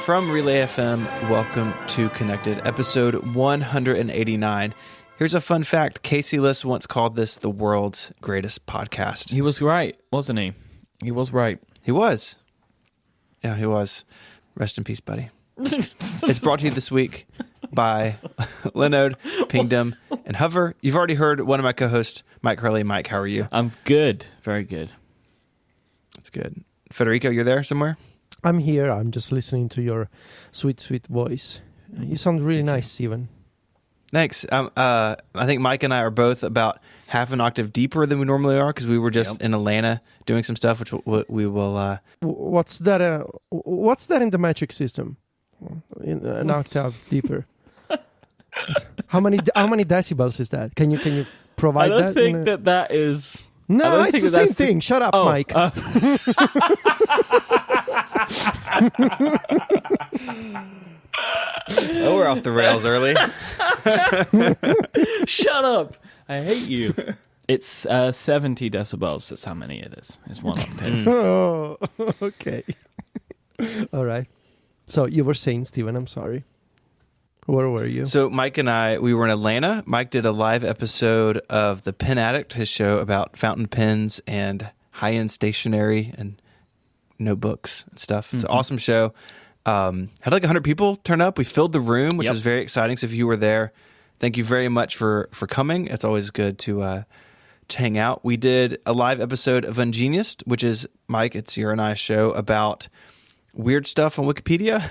from Relay FM, welcome to Connected, episode 189. Here's a fun fact. Casey Liss once called this the world's greatest podcast. He was right, wasn't he? He was right. He was. Yeah, he was. Rest in peace, buddy. It's brought to you this week by Linode, Pingdom, and Hover. You've already heard one of my co-hosts, Myke Hurley. Myke, how are you? I'm good. Very good. That's good. Federico, you're there somewhere? I'm here. I'm just listening to your sweet, sweet voice. You sound really nice, Steven. Thanks. I think Myke and I are both about half an octave deeper than we normally are because we were just in Atlanta doing some stuff, which we will... What's that? What's that in the metric system? In an octave deeper. How many decibels is that? Can you provide that? I don't think that is... No, it's the same thing. Shut up, Myke. Oh, we're off the rails early. Shut up. I hate you. It's 70 decibels. That's how many it is. It's one octave. Oh, okay. All right. So you were saying, Steven, I'm sorry. Where were you? So Myke and I, we were in Atlanta. Myke did a live episode of The Pen Addict, his show about fountain pens and high-end stationery and notebooks and stuff. It's an awesome show. Had like 100 people turn up. We filled the room, which was very exciting. So if you were there, thank you very much for coming. It's always good to hang out. We did a live episode of Ungeniused, which is, Myke, it's your and I's show about weird stuff on Wikipedia.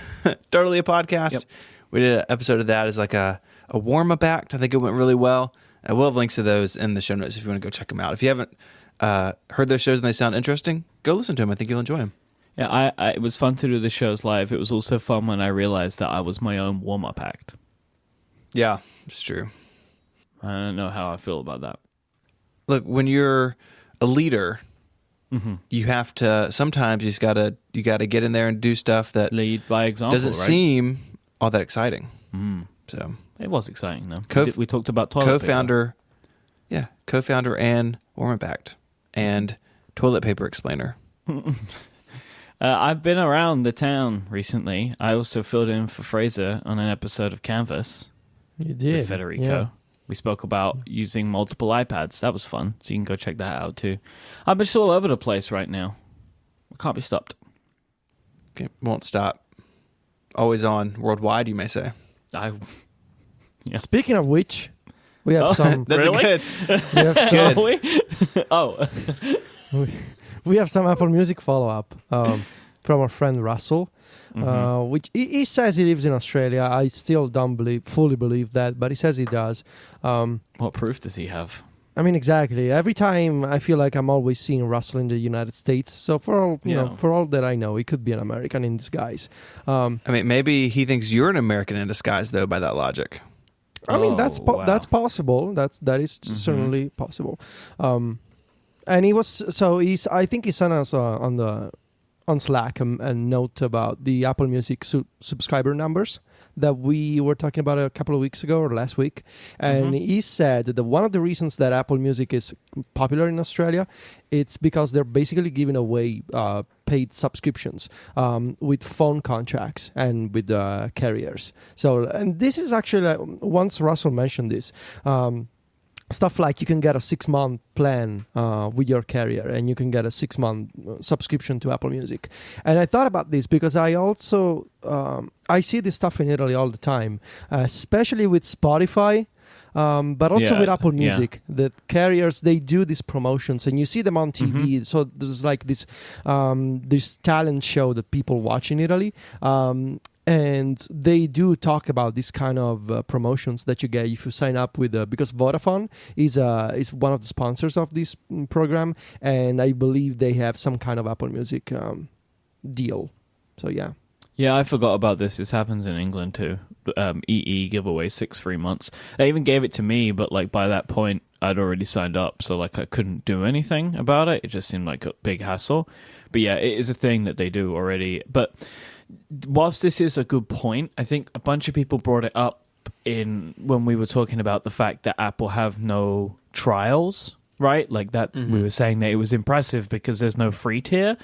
Totally a podcast. Yep. We did an episode of that as like a warm-up act. I think it went really well. We'll have links to those in the show notes if you want to go check them out. If you haven't heard those shows and they sound interesting, go listen to them. I think you'll enjoy them. Yeah, it was fun to do the shows live. It was also fun when I realized that I was my own warm-up act. Yeah, it's true. I don't know how I feel about that. Look, when you're a leader, you have to, sometimes you gotta get in there and do stuff that lead by example. Doesn't seem all that exciting. So it was exciting though. We talked about toilet co-founder, paper. Co-founder and warm-up act and toilet paper explainer. I've been around the town recently. I also filled in for Fraser on an episode of Canvas. You did. With Federico. Yeah. We spoke about using multiple iPads. That was fun. So you can go check that out too. I'm just all over the place right now. I can't be stopped. Okay, won't stop. Always on worldwide, you may say. Speaking of which, we have some. That's really? good. We have some. Oh. We have some Apple Music follow-up from our friend Russell, which he says he lives in Australia. I still don't fully believe that, but he says he does. What proof does he have? I mean, exactly. Every time I feel like I'm always seeing Russell in the United States. So for all for all that I know, he could be an American in disguise. I mean, maybe he thinks you're an American in disguise, though, by that logic. I mean, that's possible. That is certainly possible. And I think he sent us on Slack a note about the Apple Music subscriber numbers that we were talking about a couple of weeks ago or last week. And he said that one of the reasons that Apple Music is popular in Australia, it's because they're basically giving away paid subscriptions with phone contracts and with carriers. So, and this is actually, once Russell mentioned this, stuff like you can get a 6-month plan with your carrier and you can get a 6-month subscription to Apple Music. And I thought about this because I also, I see this stuff in Italy all the time, especially with Spotify, but also with Apple Music. The carriers, they do these promotions and you see them on TV. So there's like this talent show that people watch in Italy. And they do talk about this kind of promotions that you get if you sign up with because Vodafone is one of the sponsors of this program, and I believe they have some kind of Apple Music deal. So yeah. Yeah, I forgot about this. This happens in England too. EE give away 6 free months. They even gave it to me, but like by that point I'd already signed up, so like I couldn't do anything about it. It just seemed like a big hassle. But yeah, it is a thing that they do already. But whilst this is a good point, I think a bunch of people brought it up when we were talking about the fact that Apple have no trials, right? Like that we were saying that it was impressive because there's no free tier.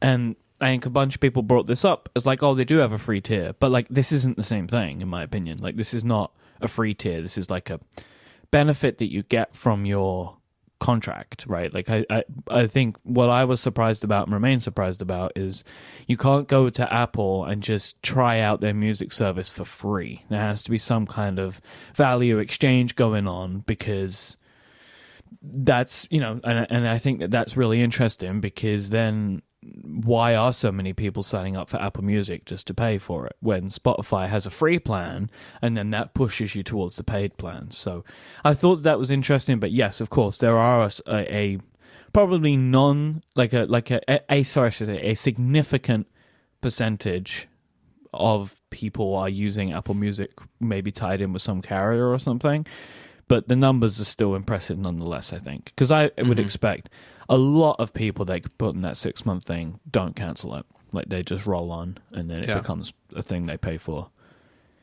And I think a bunch of people brought this up as like, oh, they do have a free tier. But like, this isn't the same thing, in my opinion. Like, this is not a free tier. This is like a benefit that you get from your contract, right? Like, I think what I was surprised about and remain surprised about is you can't go to Apple and just try out their music service for free. There has to be some kind of value exchange going on, because that's, you know, and I think that that's really interesting, because then why are so many people signing up for Apple Music just to pay for it when Spotify has a free plan, and then that pushes you towards the paid plan? So I thought that was interesting. But yes, of course, there are a probably a significant percentage of people are using Apple Music, maybe tied in with some carrier or something. But the numbers are still impressive nonetheless, I think. Because I would expect a lot of people that could put in that 6-month thing don't cancel it. Like, they just roll on, and then it becomes a thing they pay for.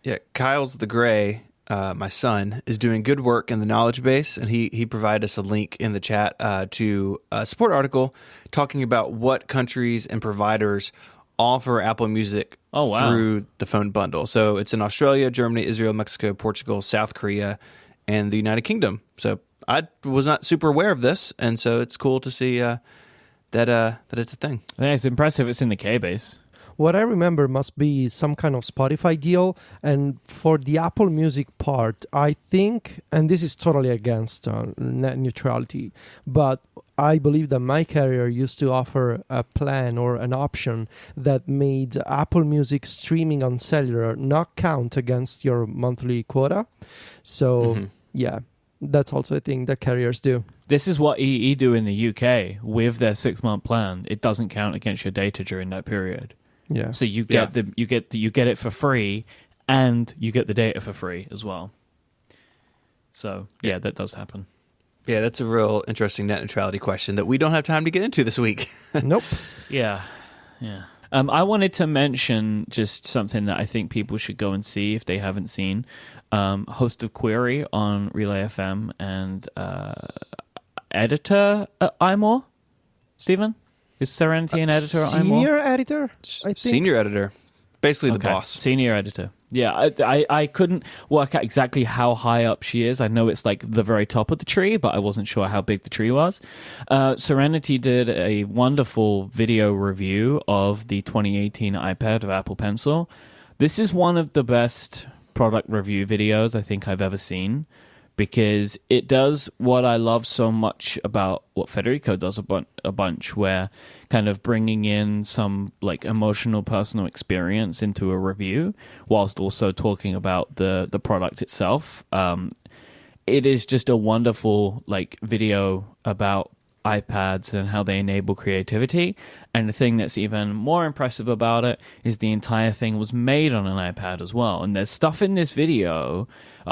Yeah, Kyle's the Gray, my son, is doing good work in the knowledge base, and he provided us a link in the chat to a support article talking about what countries and providers offer Apple Music through the phone bundle. So it's in Australia, Germany, Israel, Mexico, Portugal, South Korea, and the United Kingdom. So I was not super aware of this, and so it's cool to see that it's a thing. I think it's impressive it's in the K-base. What I remember must be some kind of Spotify deal. And for the Apple Music part, I think, and this is totally against net neutrality, but I believe that my carrier used to offer a plan or an option that made Apple Music streaming on cellular not count against your monthly quota. So, yeah, that's also a thing that carriers do. This is what EE do in the UK with their 6-month plan. It doesn't count against your data during that period. Yeah. So you get you get it for free, and you get the data for free as well. So yeah, that does happen. Yeah, that's a real interesting net neutrality question that we don't have time to get into this week. Nope. Yeah. I wanted to mention just something that I think people should go and see if they haven't seen. Host of Query on Relay FM and editor at iMore, Stephen? Is Serenity an editor at iMore? Senior editor, I think. Senior editor. Basically the boss. Senior editor. Yeah, I couldn't work out exactly how high up she is. I know it's like the very top of the tree, but I wasn't sure how big the tree was. Serenity did a wonderful video review of the 2018 iPad of Apple Pencil. This is one of the best product review videos I think I've ever seen, because it does what I love so much about what Federico does a bunch, where kind of bringing in some like emotional personal experience into a review whilst also talking about the product itself. It is just a wonderful like video about iPads and how they enable creativity. And the thing that's even more impressive about it is the entire thing was made on an iPad as well. And there's stuff in this video,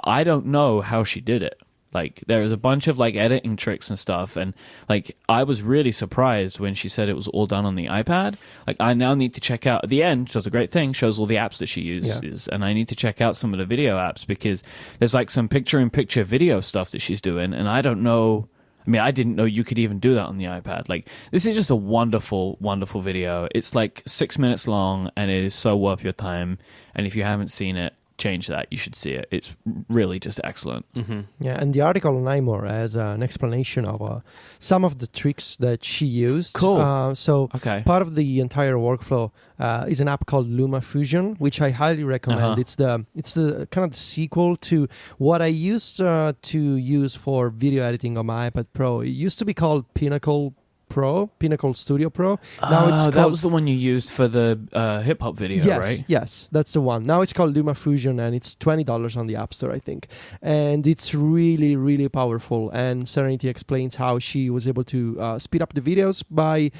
I don't know how she did it. Like, there was a bunch of like editing tricks and stuff, and like I was really surprised when she said it was all done on the iPad. Like, I now need to check out at the end, she does a great thing, shows all the apps that she uses, and I need to check out some of the video apps, because there's like some picture-in-picture video stuff that she's doing, and I don't know. I mean, I didn't know you could even do that on the iPad. Like, this is just a wonderful, wonderful video. It's like 6 minutes long, and it is so worth your time. And if you haven't seen it, change that. You should see it. It's really just excellent. Yeah, and the article on iMore has an explanation of some of the tricks that she used. Cool. So part of the entire workflow is an app called Luma Fusion, which I highly recommend. It's the kind of the sequel to what I used to use for video editing on my iPad Pro. It used to be called Pinnacle Studio Pro. Now it's called, that was the one you used for the hip hop video, right? Yes, that's the one. Now it's called Luma Fusion, and it's $20 on the App Store, I think. And it's really, really powerful. And Serenity explains how she was able to speed up the videos by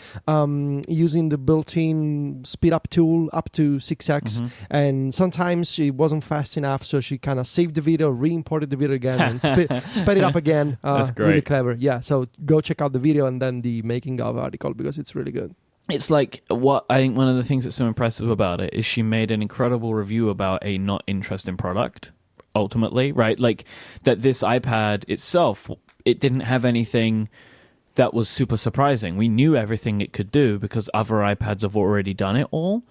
using the built-in speed up tool up to 6x. And sometimes she wasn't fast enough, so she kind of saved the video, re-imported the video again, and sped it up again. That's great. Really clever. Yeah, so go check out the video and then the making of article, because it's really good. It's like, what I think one of the things that's so impressive about it is she made an incredible review about a not interesting product, ultimately, right? Like, that this iPad itself, it didn't have anything that was super surprising. We knew everything it could do because other iPads have already done it all,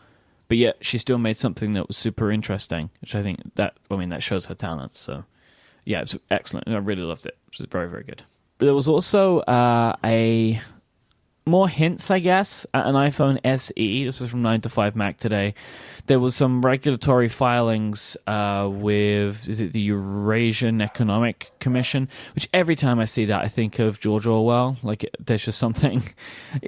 but yet she still made something that was super interesting, which I think that shows her talent. So yeah, it's excellent. I really loved it. It was very, very good. But there was also a more hints, I guess, at an iPhone SE. This was from 9 to 5 Mac today. There was some regulatory filings with, is it the Eurasian Economic Commission? Which every time I see that, I think of George Orwell. Like, there's just something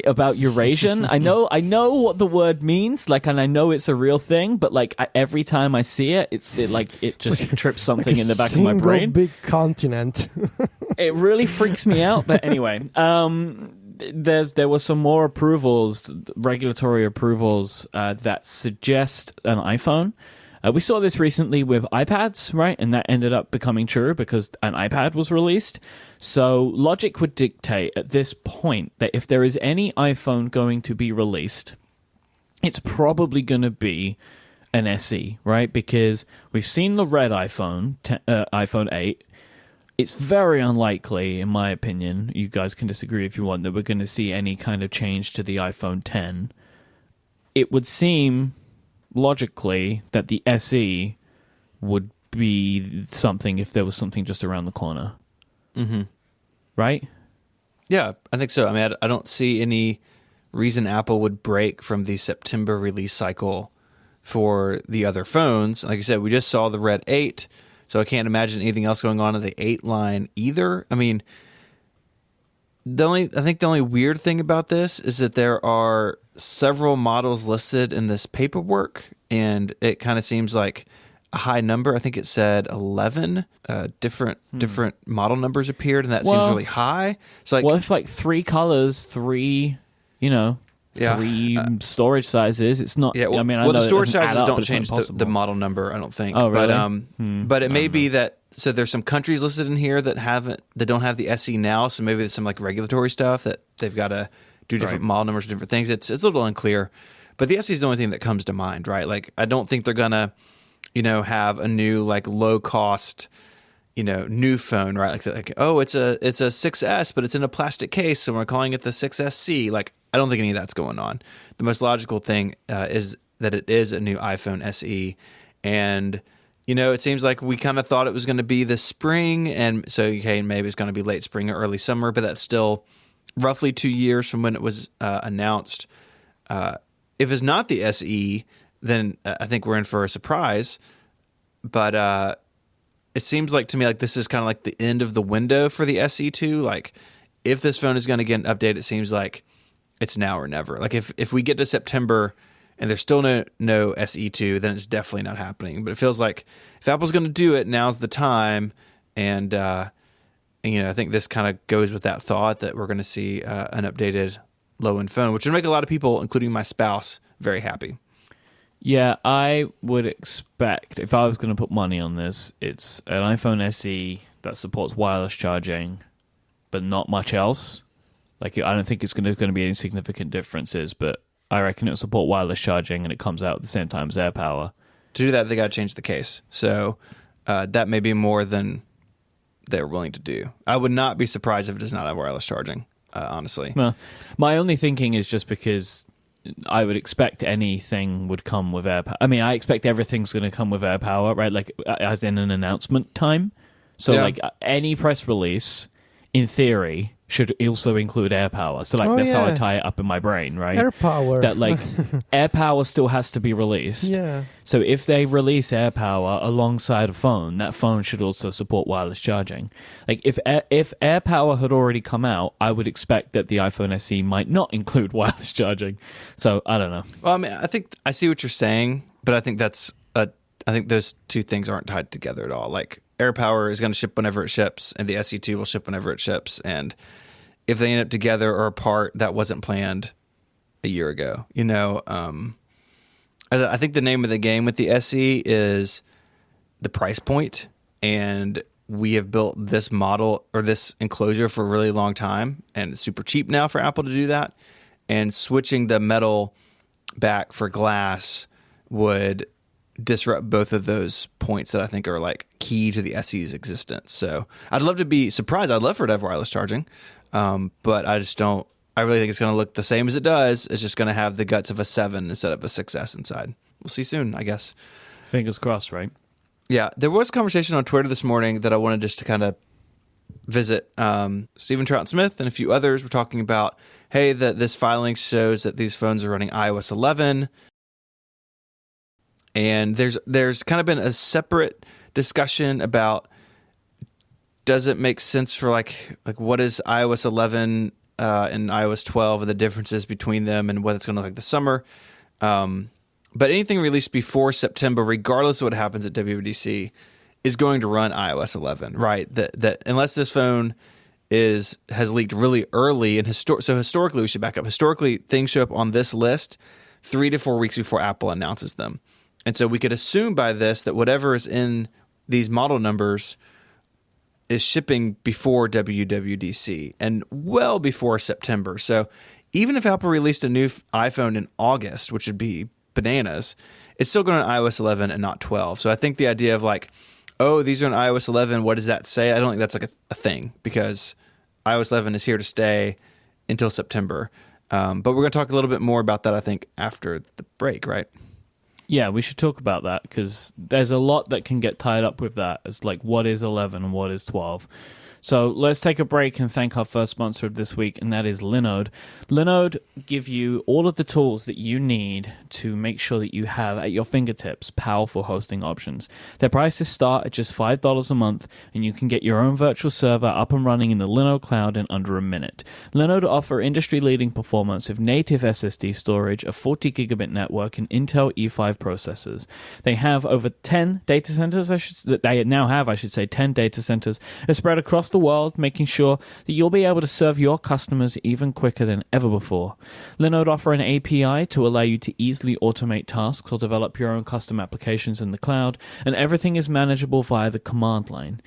about Eurasian. I know what the word means, like, and I know it's a real thing, but like every time I see it, it just trips something in the back of my brain. Big continent. It really freaks me out. But anyway, there were some more approvals, regulatory approvals, that suggest an iPhone. We saw this recently with iPads, right? And that ended up becoming true because an iPad was released. So logic would dictate at this point that if there is any iPhone going to be released, it's probably going to be an SE, right? Because we've seen the red iPhone, iPhone 8. It's very unlikely, in my opinion, you guys can disagree if you want, that we're going to see any kind of change to the iPhone 10. It would seem, logically, that the SE would be something if there was something just around the corner. Mm-hmm. Right? Yeah, I think so. I mean, I don't see any reason Apple would break from the September release cycle for the other phones. Like I said, we just saw the Red 8, so I can't imagine anything else going on in the 8 line either. I mean, I think the only weird thing about this is that there are several models listed in this paperwork, and it kind of seems like a high number. I think it said 11 different model numbers appeared, and that seems really high. So, like, what if like 3 colors, 3, three storage sizes? It's not. Yeah, well, I mean, the storage sizes don't change the the model number, I don't think. Oh, really? But it may be that. So there's some countries listed in here that don't have the SE now. So maybe there's some like regulatory stuff that they've got to do different model numbers, different things. It's a little unclear. But the SE is the only thing that comes to mind, right? Like, I don't think they're gonna, have a new like low cost, new phone, right? Like oh, it's a 6S, but it's in a plastic case, and we're calling it the 6SC. Like, I don't think any of that's going on. The most logical thing is that it is a new iPhone SE, and it seems like we kind of thought it was going to be this spring, and so maybe it's going to be late spring or early summer, but that's still roughly 2 years from when it was announced. If it's not the SE, then I think we're in for a surprise. But it seems like to me like this is kind of like the end of the window for the SE2. Like, if this phone is going to get an update, it seems like it's now or never. Like, if we get to September and there's still no SE2, then it's definitely not happening. But it feels like if Apple's going to do it, now's the time. And I think this kind of goes with that thought that we're going to see an updated low-end phone, which would make a lot of people, including my spouse, very happy. Yeah, I would expect, if I was going to put money on this, it's an iPhone SE that supports wireless charging, but not much else. Like, I don't think it's going to be any significant differences, but I reckon it'll support wireless charging, and it comes out at the same time as AirPower. To do that, they got to change the case. So that may be more than they're willing to do. I would not be surprised if it does not have wireless charging, honestly. Well, my only thinking is just because I would expect anything would come with AirPower. I mean, I expect everything's going to come with AirPower, right? Like, as in an announcement time. So, like, any press release, in theory, should also include AirPower. So, like, that's how I tie it up in my brain, right? AirPower. That, like, AirPower still has to be released. Yeah. So if they release AirPower alongside a phone, that phone should also support wireless charging. Like, if AirPower had already come out, I would expect that the iPhone SE might not include wireless charging. So, I don't know. Well, I mean, I think I see what you're saying, but I think I think those two things aren't tied together at all. Like, AirPower is going to ship whenever it ships, and the SE2 will ship whenever it ships. And if they end up together or apart, that wasn't planned a year ago. I think the name of the game with the SE is the price point, and we have built this model or this enclosure for a really long time, and it's super cheap now for Apple to do that. And switching the metal back for glass would disrupt both of those points that I think are like key to the SE's existence. So I'd love to be surprised. I'd love for it to have wireless charging. But I really think it's going to look the same as it does. It's just going to have the guts of a 7 instead of a 6S inside. We'll see soon, I guess. Fingers crossed, right? Yeah, there was a conversation on Twitter this morning that I wanted just to kind of visit. Stephen Troughton-Smith and a few others were talking about, hey, that this filing shows that these phones are running iOS 11. And there's kind of been a separate discussion about, does it make sense for like what is iOS 11 and iOS 12 and the differences between them and what it's going to look like this summer. But anything released before September, regardless of what happens at WWDC, is going to run iOS 11, right? That unless this phone has leaked really early, and historically, we should back up. Historically, things show up on this list 3 to 4 weeks before Apple announces them. And so we could assume by this that whatever is in these model numbers is shipping before WWDC and well before September. So even if Apple released a new iPhone in August, which would be bananas, it's still going on iOS 11 and not 12. So I think the idea of like, oh, these are on iOS 11, what does that say? I don't think that's like a thing, because iOS 11 is here to stay until September. But we're going to talk a little bit more about that, I think, after the break, right? Yeah, we should talk about that, because there's a lot that can get tied up with that, as like what is 11 and what is 12. So let's take a break and thank our first sponsor of this week, and that is Linode. Linode give you all of the tools that you need to make sure that you have at your fingertips powerful hosting options. Their prices start at just $5 a month, and you can get your own virtual server up and running in the Linode cloud in under a minute. Linode offer industry-leading performance with native SSD storage, a 40 gigabit network, and Intel E5 processors. They have over 10 data centers, they now have 10 data centers spread across the world, making sure that you'll be able to serve your customers even quicker than ever before. Linode offer an API to allow you to easily automate tasks or develop your own custom applications in the cloud, and everything is manageable via the command line.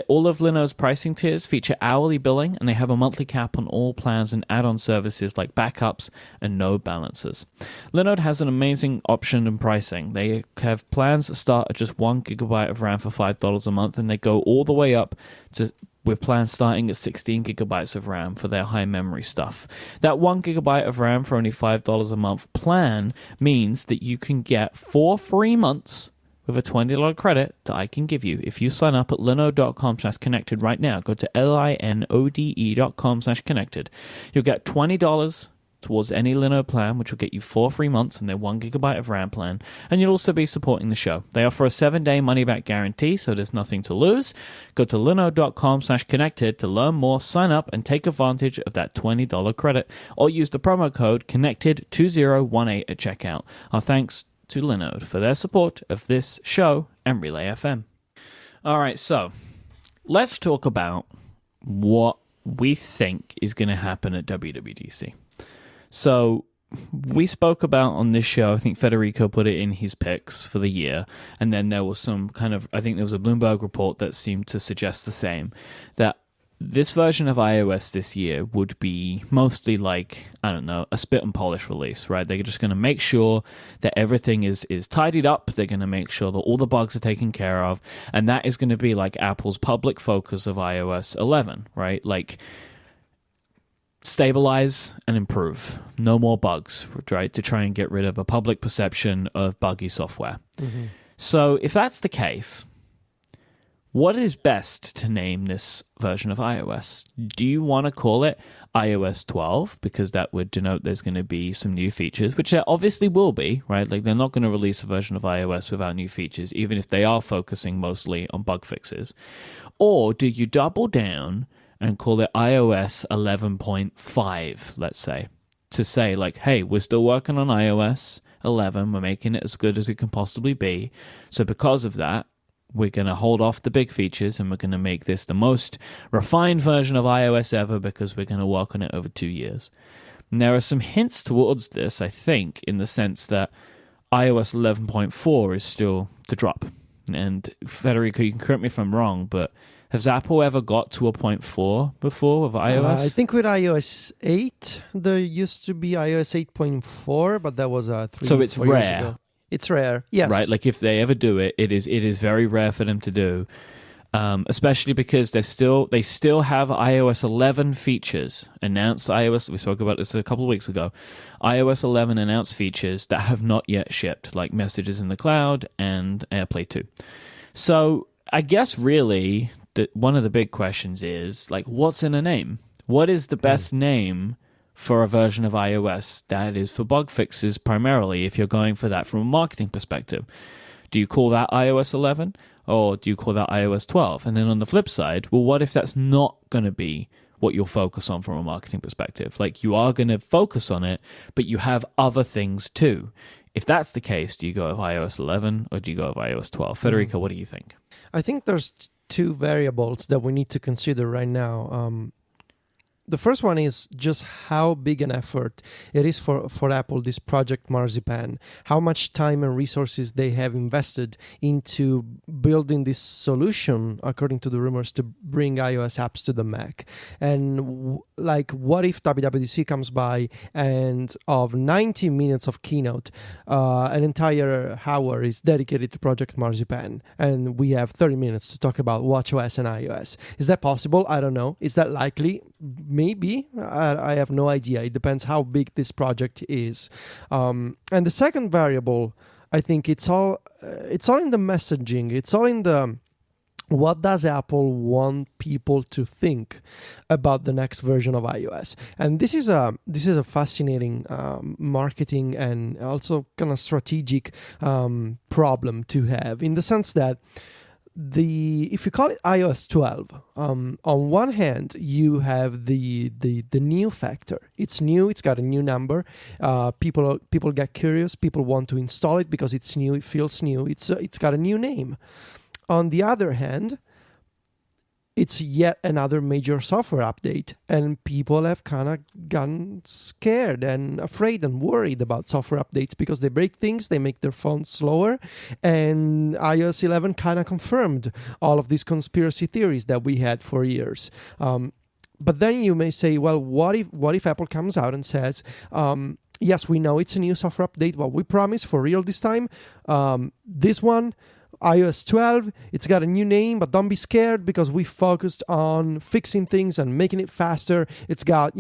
All of Linode's pricing tiers feature hourly billing, and they have a monthly cap on all plans and add-on services like backups and node balancers. Linode has an amazing option and pricing. They have plans that start at just 1 gigabyte of RAM for $5 a month, and they go all the way up to with plans starting at 16 gigabytes of RAM for their high memory stuff. That 1 gigabyte of RAM for only $5 a month plan means that you can get 4 free months with a $20 credit that I can give you if you sign up at linode.com/connected right now. Go to linode.com/connected. You'll get $20 towards any Linode plan, which will get you 4 free months and their 1 gigabyte of RAM plan, and you'll also be supporting the show. They offer a 7-day money-back guarantee, so there's nothing to lose. Go to linode.com/connected to learn more, sign up, and take advantage of that $20 credit, or use the promo code CONNECTED2018 at checkout. Our thanks to Linode for their support of this show and Relay FM. All right, so let's talk about what we think is going to happen at WWDC. So we spoke about on this show, I think Federico put it in his picks for the year, and then there was some kind of, I think there was a Bloomberg report that seemed to suggest the same, that this version of iOS this year would be mostly like, I don't know, a spit and polish release, right? They're just going to make sure that everything is tidied up. They're going to make sure that all the bugs are taken care of, and that is going to be like Apple's public focus of iOS 11, right? Like, stabilize and improve. No more bugs, right? To try and get rid of a public perception of buggy software. Mm-hmm. So if that's the case, what is best to name this version of iOS? Do you want to call it iOS 12? Because that would denote there's going to be some new features, which there obviously will be, right? Like, they're not going to release a version of iOS without new features, even if they are focusing mostly on bug fixes. Or do you double down and call it iOS 11.5, let's say, to say, like, hey, we're still working on iOS 11, we're making it as good as it can possibly be, so because of that, we're going to hold off the big features, and we're going to make this the most refined version of iOS ever, because we're going to work on it over 2 years. And there are some hints towards this, I think, in the sense that iOS 11.4 is still to drop. And Federico, you can correct me if I'm wrong, but has Apple ever got to a 0.4 before with iOS? I think with iOS 8, there used to be iOS 8.4, but that was 3 So it's 4 years rare. ago. It's rare, yes. Right, like if they ever do it, it is very rare for them to do. Especially because they still have iOS 11 features announced. We spoke about this a couple of weeks ago. iOS 11 announced features that have not yet shipped, like messages in the cloud and AirPlay 2. So I guess really one of the big questions is, like, what's in a name? What is the best name for a version of iOS that is for bug fixes primarily, if you're going for that from a marketing perspective? Do you call that iOS 11? Or do you call that iOS 12? And then on the flip side, well, what if that's not going to be what you'll focus on from a marketing perspective? Like, you are going to focus on it, but you have other things too. If that's the case, do you go with iOS 11 or do you go with iOS 12? Federico, what do you think? I think there's two variables that we need to consider right now. The first one is just how big an effort it is for Apple, this Project Marzipan, how much time and resources they have invested into building this solution, according to the rumors, to bring iOS apps to the Mac. And what if WWDC comes by and of 90 minutes of keynote, an entire hour is dedicated to Project Marzipan, and we have 30 minutes to talk about watchOS and iOS. Is that possible? I don't know. Is that likely? Maybe. I have no idea. It depends how big this project is. And the second variable, I think it's all in the messaging. It's all in the what does Apple want people to think about the next version of iOS. And this is a fascinating marketing and also kind of strategic problem to have, in the sense that if you call it iOS 12, on one hand you have the new factor. It's new. It's got a new number. People get curious. People want to install it because it's new. It feels new. It's got a new name. On the other hand, it's yet another major software update, and people have kind of gotten scared and afraid and worried about software updates because they break things, they make their phones slower, and iOS 11 kind of confirmed all of these conspiracy theories that we had for years. But then you may say, well, what if Apple comes out and says, yes, we know it's a new software update, but we promise for real this time, this one, iOS 12, it's got a new name, but don't be scared because we focused on fixing things and making it faster. It's got,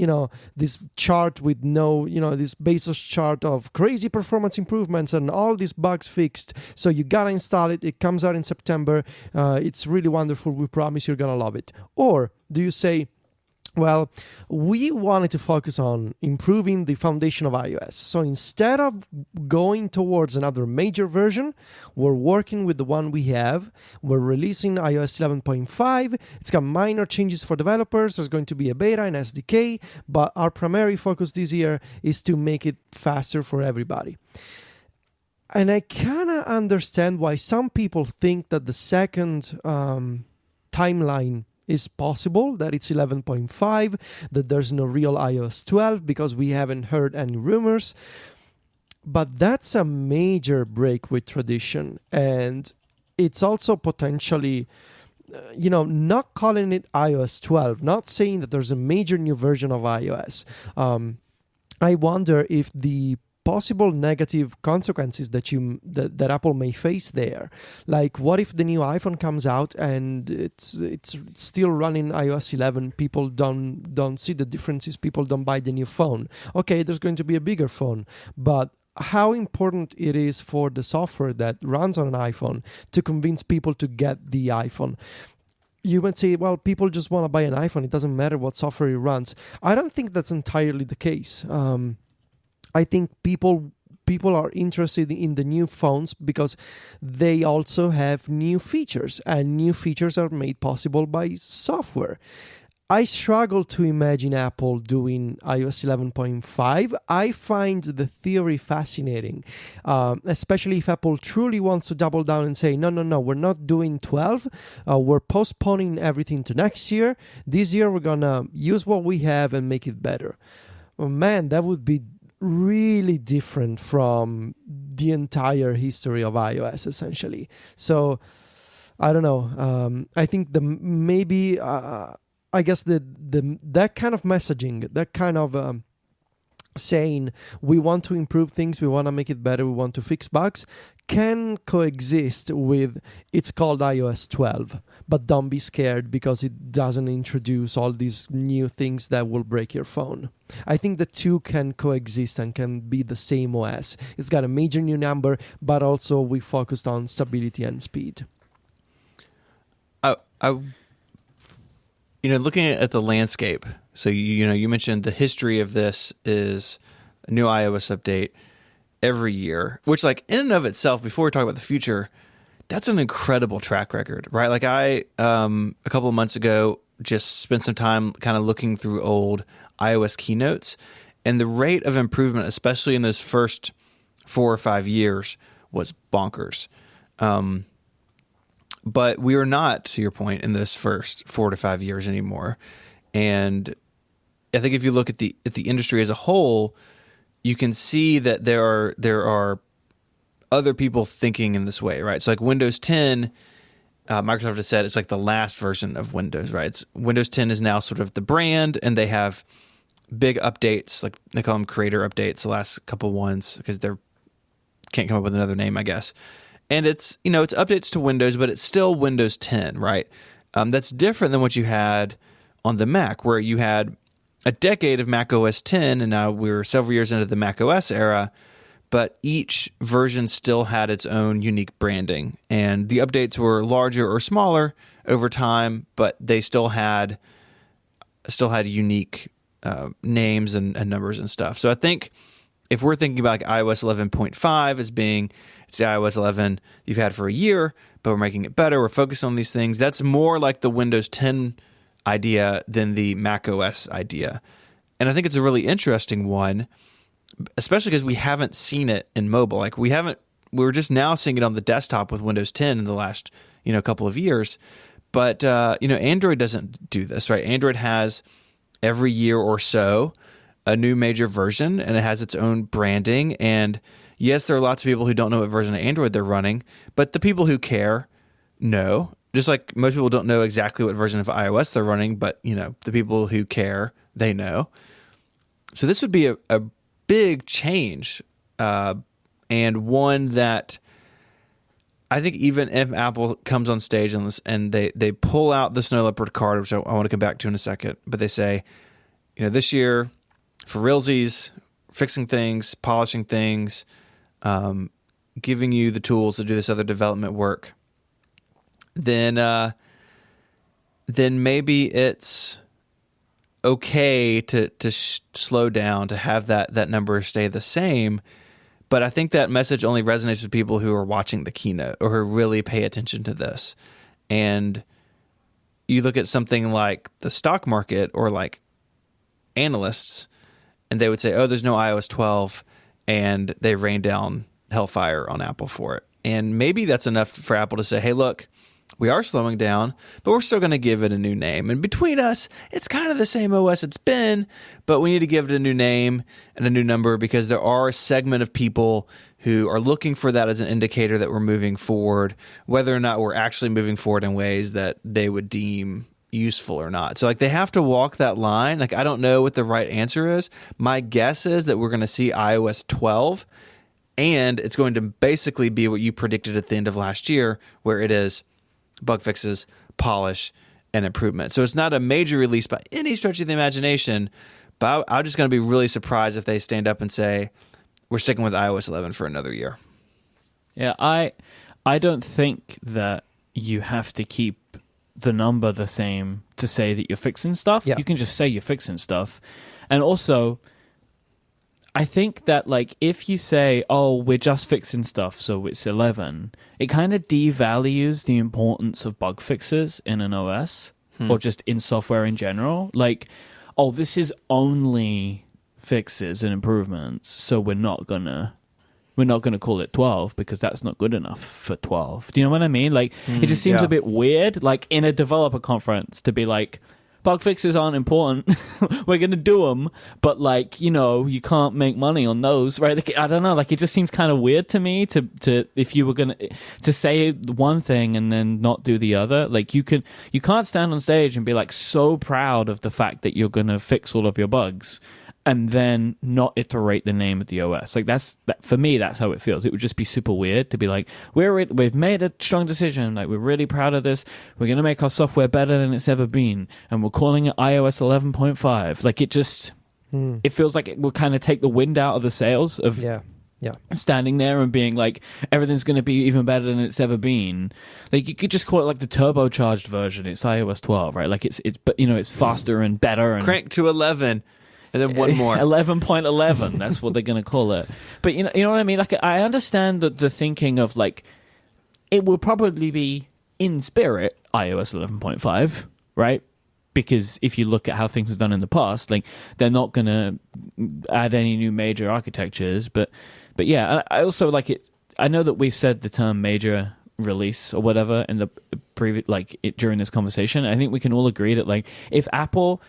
this chart with this Bezos chart of crazy performance improvements and all these bugs fixed. So you gotta install it. It comes out in September. It's really wonderful. We promise you're gonna love it. Or do you say, well, we wanted to focus on improving the foundation of iOS. So instead of going towards another major version, we're working with the one we have. We're releasing iOS 11.5. It's got minor changes for developers. There's going to be a beta and SDK, but our primary focus this year is to make it faster for everybody. And I kind of understand why some people think that the second timeline is possible, that it's 11.5, that there's no real iOS 12 because we haven't heard any rumors. But that's a major break with tradition. And it's also potentially, not calling it iOS 12, not saying that there's a major new version of iOS. I wonder if the possible negative consequences that Apple may face there. Like, what if the new iPhone comes out and it's still running iOS 11? People don't see the differences. People don't buy the new phone. Okay, there's going to be a bigger phone, but how important it is for the software that runs on an iPhone to convince people to get the iPhone. You might say, well, people just want to buy an iPhone. It doesn't matter what software it runs. I don't think that's entirely the case. I think people are interested in the new phones because they also have new features, and new features are made possible by software. I struggle to imagine Apple doing iOS 11.5. I find the theory fascinating, especially if Apple truly wants to double down and say, no, we're not doing 12. We're postponing everything to next year. This year, we're going to use what we have and make it better. Oh, man, that would be really different from the entire history of iOS, essentially. So I don't know. I think I guess that kind of messaging, that kind of saying we want to improve things, we want to make it better, we want to fix bugs, can coexist with, it's called iOS 12, but don't be scared because it doesn't introduce all these new things that will break your phone. I think the two can coexist and can be the same OS. It's got a major new number, but also we focused on stability and speed. Looking at the landscape, so you mentioned the history of this is a new iOS update every year, which like in and of itself, before we talk about the future, that's an incredible track record, right? Like I, a couple of months ago, just spent some time kind of looking through old iOS keynotes, and the rate of improvement, especially in those first 4 or 5 years, was bonkers. But we are not, to your point, in this first 4 to 5 years anymore. And I think if you look at the industry as a whole, you can see that there are other people thinking in this way, right? So like Windows 10, Microsoft has said it's like the last version of Windows, right? Windows 10 is now sort of the brand, and they have big updates, like they call them creator updates, the last couple ones, because they can't come up with another name, I guess. And it's updates to Windows, but it's still Windows 10, right? That's different than what you had on the Mac, where you had a decade of Mac OS 10, and now we're several years into the Mac OS era, but each version still had its own unique branding. And the updates were larger or smaller over time, but they still had unique names and numbers and stuff. So I think if we're thinking about like iOS 11.5 as being, it's the iOS 11 you've had for a year, but we're making it better, we're focused on these things, that's more like the Windows 10 idea than the Mac OS idea. And I think it's a really interesting one, especially because we haven't seen it in mobile. Like we're just now seeing it on the desktop with Windows 10 in the last, couple of years. But, Android doesn't do this, right? Android has every year or so a new major version, and it has its own branding. And yes, there are lots of people who don't know what version of Android they're running, but the people who care know. Just like most people don't know exactly what version of iOS they're running, but the people who care, they know. So this would be a big change, and one that I think even if Apple comes on stage and they pull out the snow leopard card, which I want to come back to in a second, but they say, this year for realsies, fixing things, polishing things, giving you the tools to do this other development work, then maybe it's okay to slow down, to have that number stay the same. But I think that message only resonates with people who are watching the keynote or who really pay attention to this. And you look at something like the stock market or like analysts, and they would say, oh, there's no iOS 12, and they rain down hellfire on Apple for it. And maybe that's enough for Apple to say, hey, look, we are slowing down, but we're still going to give it a new name. And between us, it's kind of the same OS it's been, but we need to give it a new name and a new number because there are a segment of people who are looking for that as an indicator that we're moving forward, whether or not we're actually moving forward in ways that they would deem useful or not. So like they have to walk that line. Like I don't know what the right answer is. My guess is that we're going to see iOS 12, and it's going to basically be what you predicted at the end of last year, where it is bug fixes, polish, and improvement. So it's not a major release by any stretch of the imagination, but I'm just going to be really surprised if they stand up and say, we're sticking with iOS 11 for another year. Yeah, I don't think that you have to keep the number the same to say that you're fixing stuff. Yeah. You can just say you're fixing stuff. And also, I think that like if you say, oh, we're just fixing stuff, so it's 11, it kind of devalues the importance of bug fixes in an OS or just in software in general. Like, oh, this is only fixes and improvements, so we're not gonna call it 12 because that's not good enough for 12. Do you know what I mean? Like, it just seems a bit weird, like in a developer conference, to be like, bug fixes aren't important. We're going to do them, but like, you can't make money on those, right? Like, I don't know. Like, it just seems kind of weird to me to if you were going to say one thing and then not do the other. Like, you can't stand on stage and be like so proud of the fact that you're going to fix all of your bugs and then not iterate the name of the OS. Like that for me, that's how it feels. It would just be super weird to be like, we've made a strong decision. Like, we're really proud of this. We're going to make our software better than it's ever been, and we're calling it iOS 11.5. Like, it just, it feels like it will kind of take the wind out of the sails of standing there and being like, everything's going to be even better than it's ever been. Like, you could just call it like the turbocharged version. It's iOS 12, right? Like, it's it's faster and better and crank to 11. And then one more. 11.11. That's what they're going to call it. But you know what I mean? Like, I understand the thinking of, like, it will probably be, in spirit, iOS 11.5, right? Because if you look at how things are done in the past, like, they're not going to add any new major architectures. But yeah, I also like it. I know that we've said the term major release or whatever in the previous, during this conversation. I think we can all agree that, like, if Apple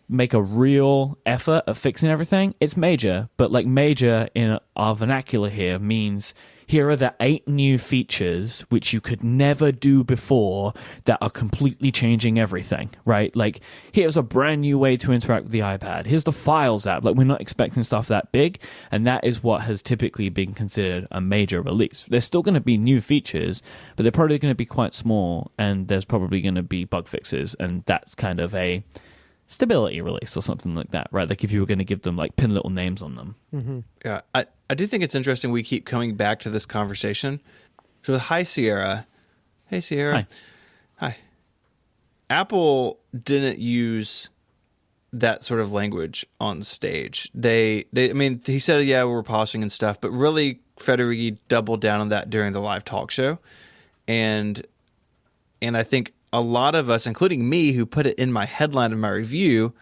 make a real effort at fixing everything, it's major. But, like, major in our vernacular here means here are the 8 new features which you could never do before that are completely changing everything, right? Like, here's a brand new way to interact with the iPad. Here's the Files app. Like, we're not expecting stuff that big, and that is what has typically been considered a major release. There's still going to be new features, but they're probably going to be quite small, and there's probably going to be bug fixes, and that's kind of a stability release or something like that, right? Like, if you were going to give them, like, pin little names on them. Mm-hmm. Yeah, I do think it's interesting we keep coming back to this conversation. So with High Sierra, hey Sierra, hi. Apple didn't use that sort of language on stage. I mean, he said, yeah, we were polishing and stuff, but really Federico doubled down on that during the live talk show. And I think a lot of us, including me, who put it in my headline of my review,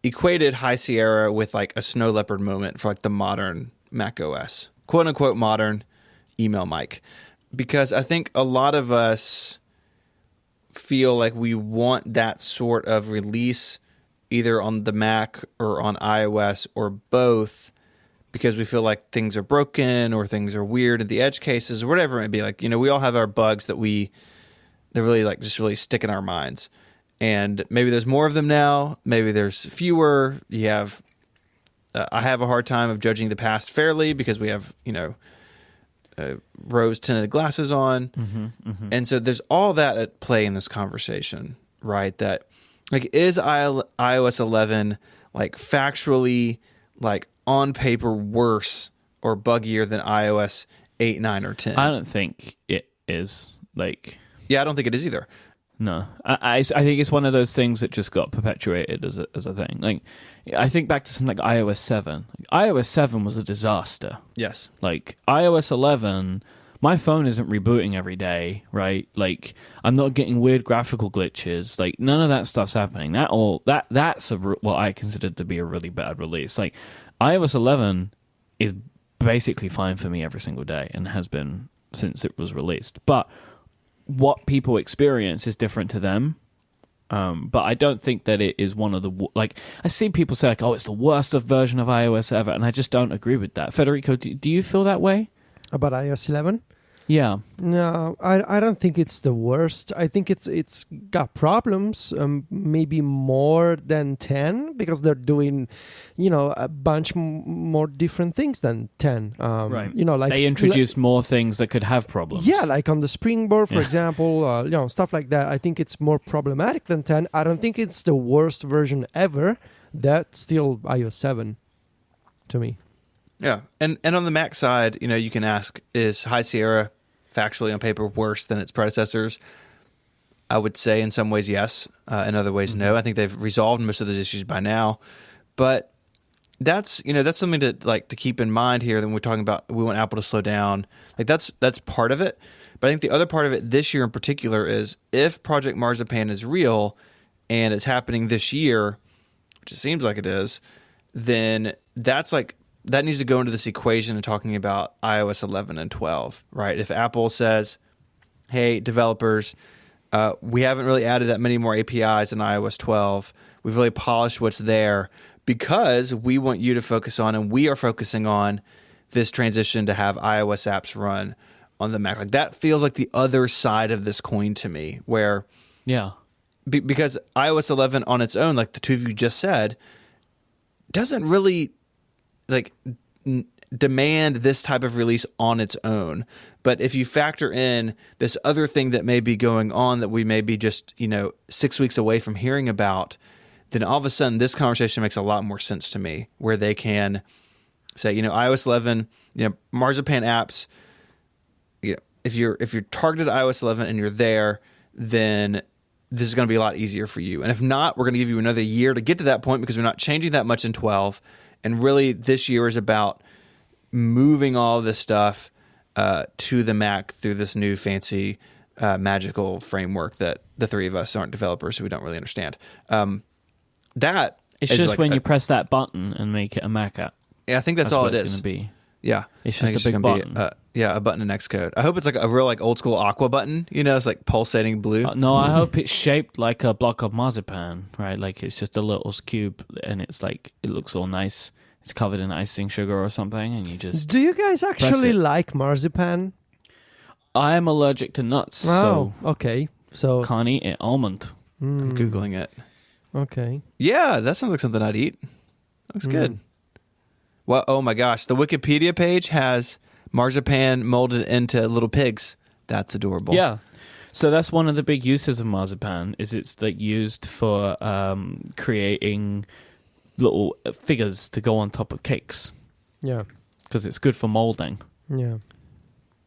equated High Sierra with, like, a snow leopard moment for, like, the modern Mac OS, quote unquote modern email Myke, because I think a lot of us feel like we want that sort of release either on the Mac or on iOS or both, because we feel like things are broken or things are weird in the edge cases or whatever it may be. Like, you know, we all have our bugs that they're really, like, just really stick in our minds. And maybe there's more of them now. Maybe there's fewer. You have, I have a hard time of judging the past fairly because we have, you know, rose tinted glasses on. And so there's all that at play in this conversation, right? That, like, is iOS 11, like, factually, like, on paper worse or buggier than iOS 8, 9, or 10? I don't think it is. Like, yeah, I don't think it is either. No, I think it's one of those things that just got perpetuated as a thing. Like, I think back to something like iOS 7. iOS 7 was a disaster. Yes. Like, iOS 11, my phone isn't rebooting every day, right? Like, I'm not getting weird graphical glitches. Like, none of that stuff's happening. That's what I consider to be a really bad release. Like, iOS 11 is basically fine for me every single day and has been since it was released. But what people experience is different to them. But I don't think that it is one of the, like, I see people say, like, oh, it's the worst version of iOS ever, and I just don't agree with that. Federico, do you feel that way? About iOS 11? Yeah. No, I don't think it's the worst. I think it's got problems, maybe more than 10, because they're doing, you know, a bunch more different things than 10. Right. You know, like they introduced more things that could have problems. Yeah, like on the Springboard, for example, you know, stuff like that. I think it's more problematic than 10. I don't think it's the worst version ever. That's still iOS 7 to me. Yeah, and on the Mac side, you know, you can ask, is High Sierra factually on paper worse than its predecessors? I would say in some ways yes, in other ways no. I think they've resolved most of those issues by now, but that's something to keep in mind here. When we're talking about we want Apple to slow down, like that's part of it. But I think the other part of it this year in particular is if Project Marzipan is real and it's happening this year, which it seems like it is, then that needs to go into this equation and talking about iOS 11 and 12, right? If Apple says, hey, developers, we haven't really added that many more APIs in iOS 12. We've really polished what's there because we want you to focus on, and we are focusing on, this transition to have iOS apps run on the Mac. Like, that feels like the other side of this coin to me, where because iOS 11 on its own, like the two of you just said, doesn't really like demand this type of release on its own. But if you factor in this other thing that may be going on that we may be just, 6 weeks away from hearing about, then all of a sudden this conversation makes a lot more sense to me, where they can say, iOS 11, Marzipan apps, if you're targeted iOS 11 and you're there, then this is going to be a lot easier for you. And if not, we're going to give you another year to get to that point, because we're not changing that much in 12. And really this year is about moving all this stuff to the Mac through this new fancy magical framework that the three of us aren't developers, so we don't really understand. That it's is just like when you press that button and make it a Mac app. Yeah, I think that's all what it it's is. Going to be. Yeah, it's I think just a big button. A button in Xcode. I hope it's like a real like old school Aqua button. It's like pulsating blue. No, I hope it's shaped like a block of marzipan, right? Like it's just a little cube, and it's like it looks all nice. It's covered in icing sugar or something, and you just. Do you guys actually like marzipan? I am allergic to nuts, so okay. So can't eat it. Almond. I'm Googling it. Okay. Yeah, that sounds like something I'd eat. Looks good. Well, oh my gosh, the Wikipedia page has marzipan molded into little pigs. That's adorable. Yeah. So that's one of the big uses of marzipan, is it's like used for creating little figures to go on top of cakes. Yeah. Because it's good for molding. Yeah.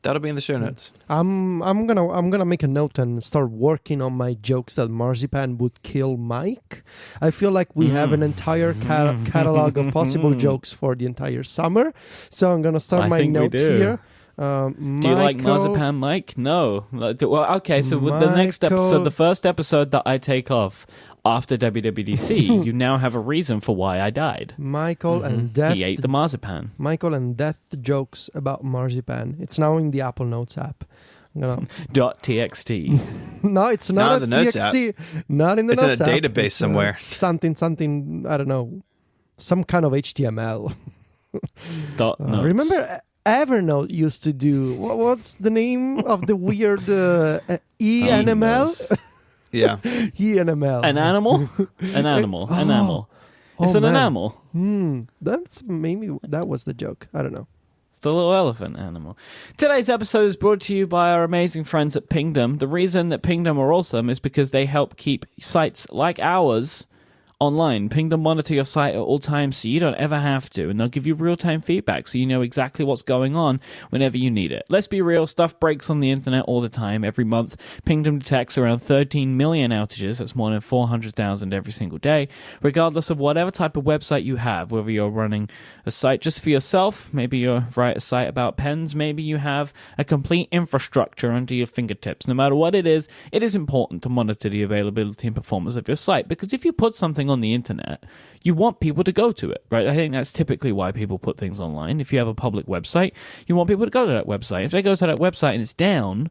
That'll be in the show notes. I'm gonna make a note and start working on my jokes that marzipan would kill Myke. I feel like we have an entire catalog of possible jokes for the entire summer, so I'm gonna start my note here. Do you like marzipan, Myke? No. Well, okay. So with the next episode, the first episode that I take off after WWDC, you now have a reason for why I died. Michael and death. He ate the marzipan. Michael and death jokes about marzipan. It's now in the Apple Notes app. .txt. No, it's not a TXT. Not in the It's Notes app. in a database somewhere. Something. I don't know. Some kind of HTML. Notes. Remember, Evernote used to do. What's the name of the weird ENML? Yeah. ENML. An animal? An animal. An animal. It's an animal. That was the joke. I don't know. It's the little elephant animal. Today's episode is brought to you by our amazing friends at Pingdom. The reason that Pingdom are awesome is because they help keep sites like ours online. Pingdom monitor your site at all times so you don't ever have to, and they'll give you real-time feedback so you know exactly what's going on whenever you need it. Let's be real, stuff breaks on the internet all the time. Every month, Pingdom detects around 13 million outages. That's more than 400,000 every single day, regardless of whatever type of website you have, whether you're running a site just for yourself, maybe you write a site about pens, maybe you have a complete infrastructure under your fingertips. No matter what it is important to monitor the availability and performance of your site, because if you put something on the internet, you want people to go to it, right? I think that's typically why people put things online. If you have a public website, you want people to go to that website. If they go to that website and it's down,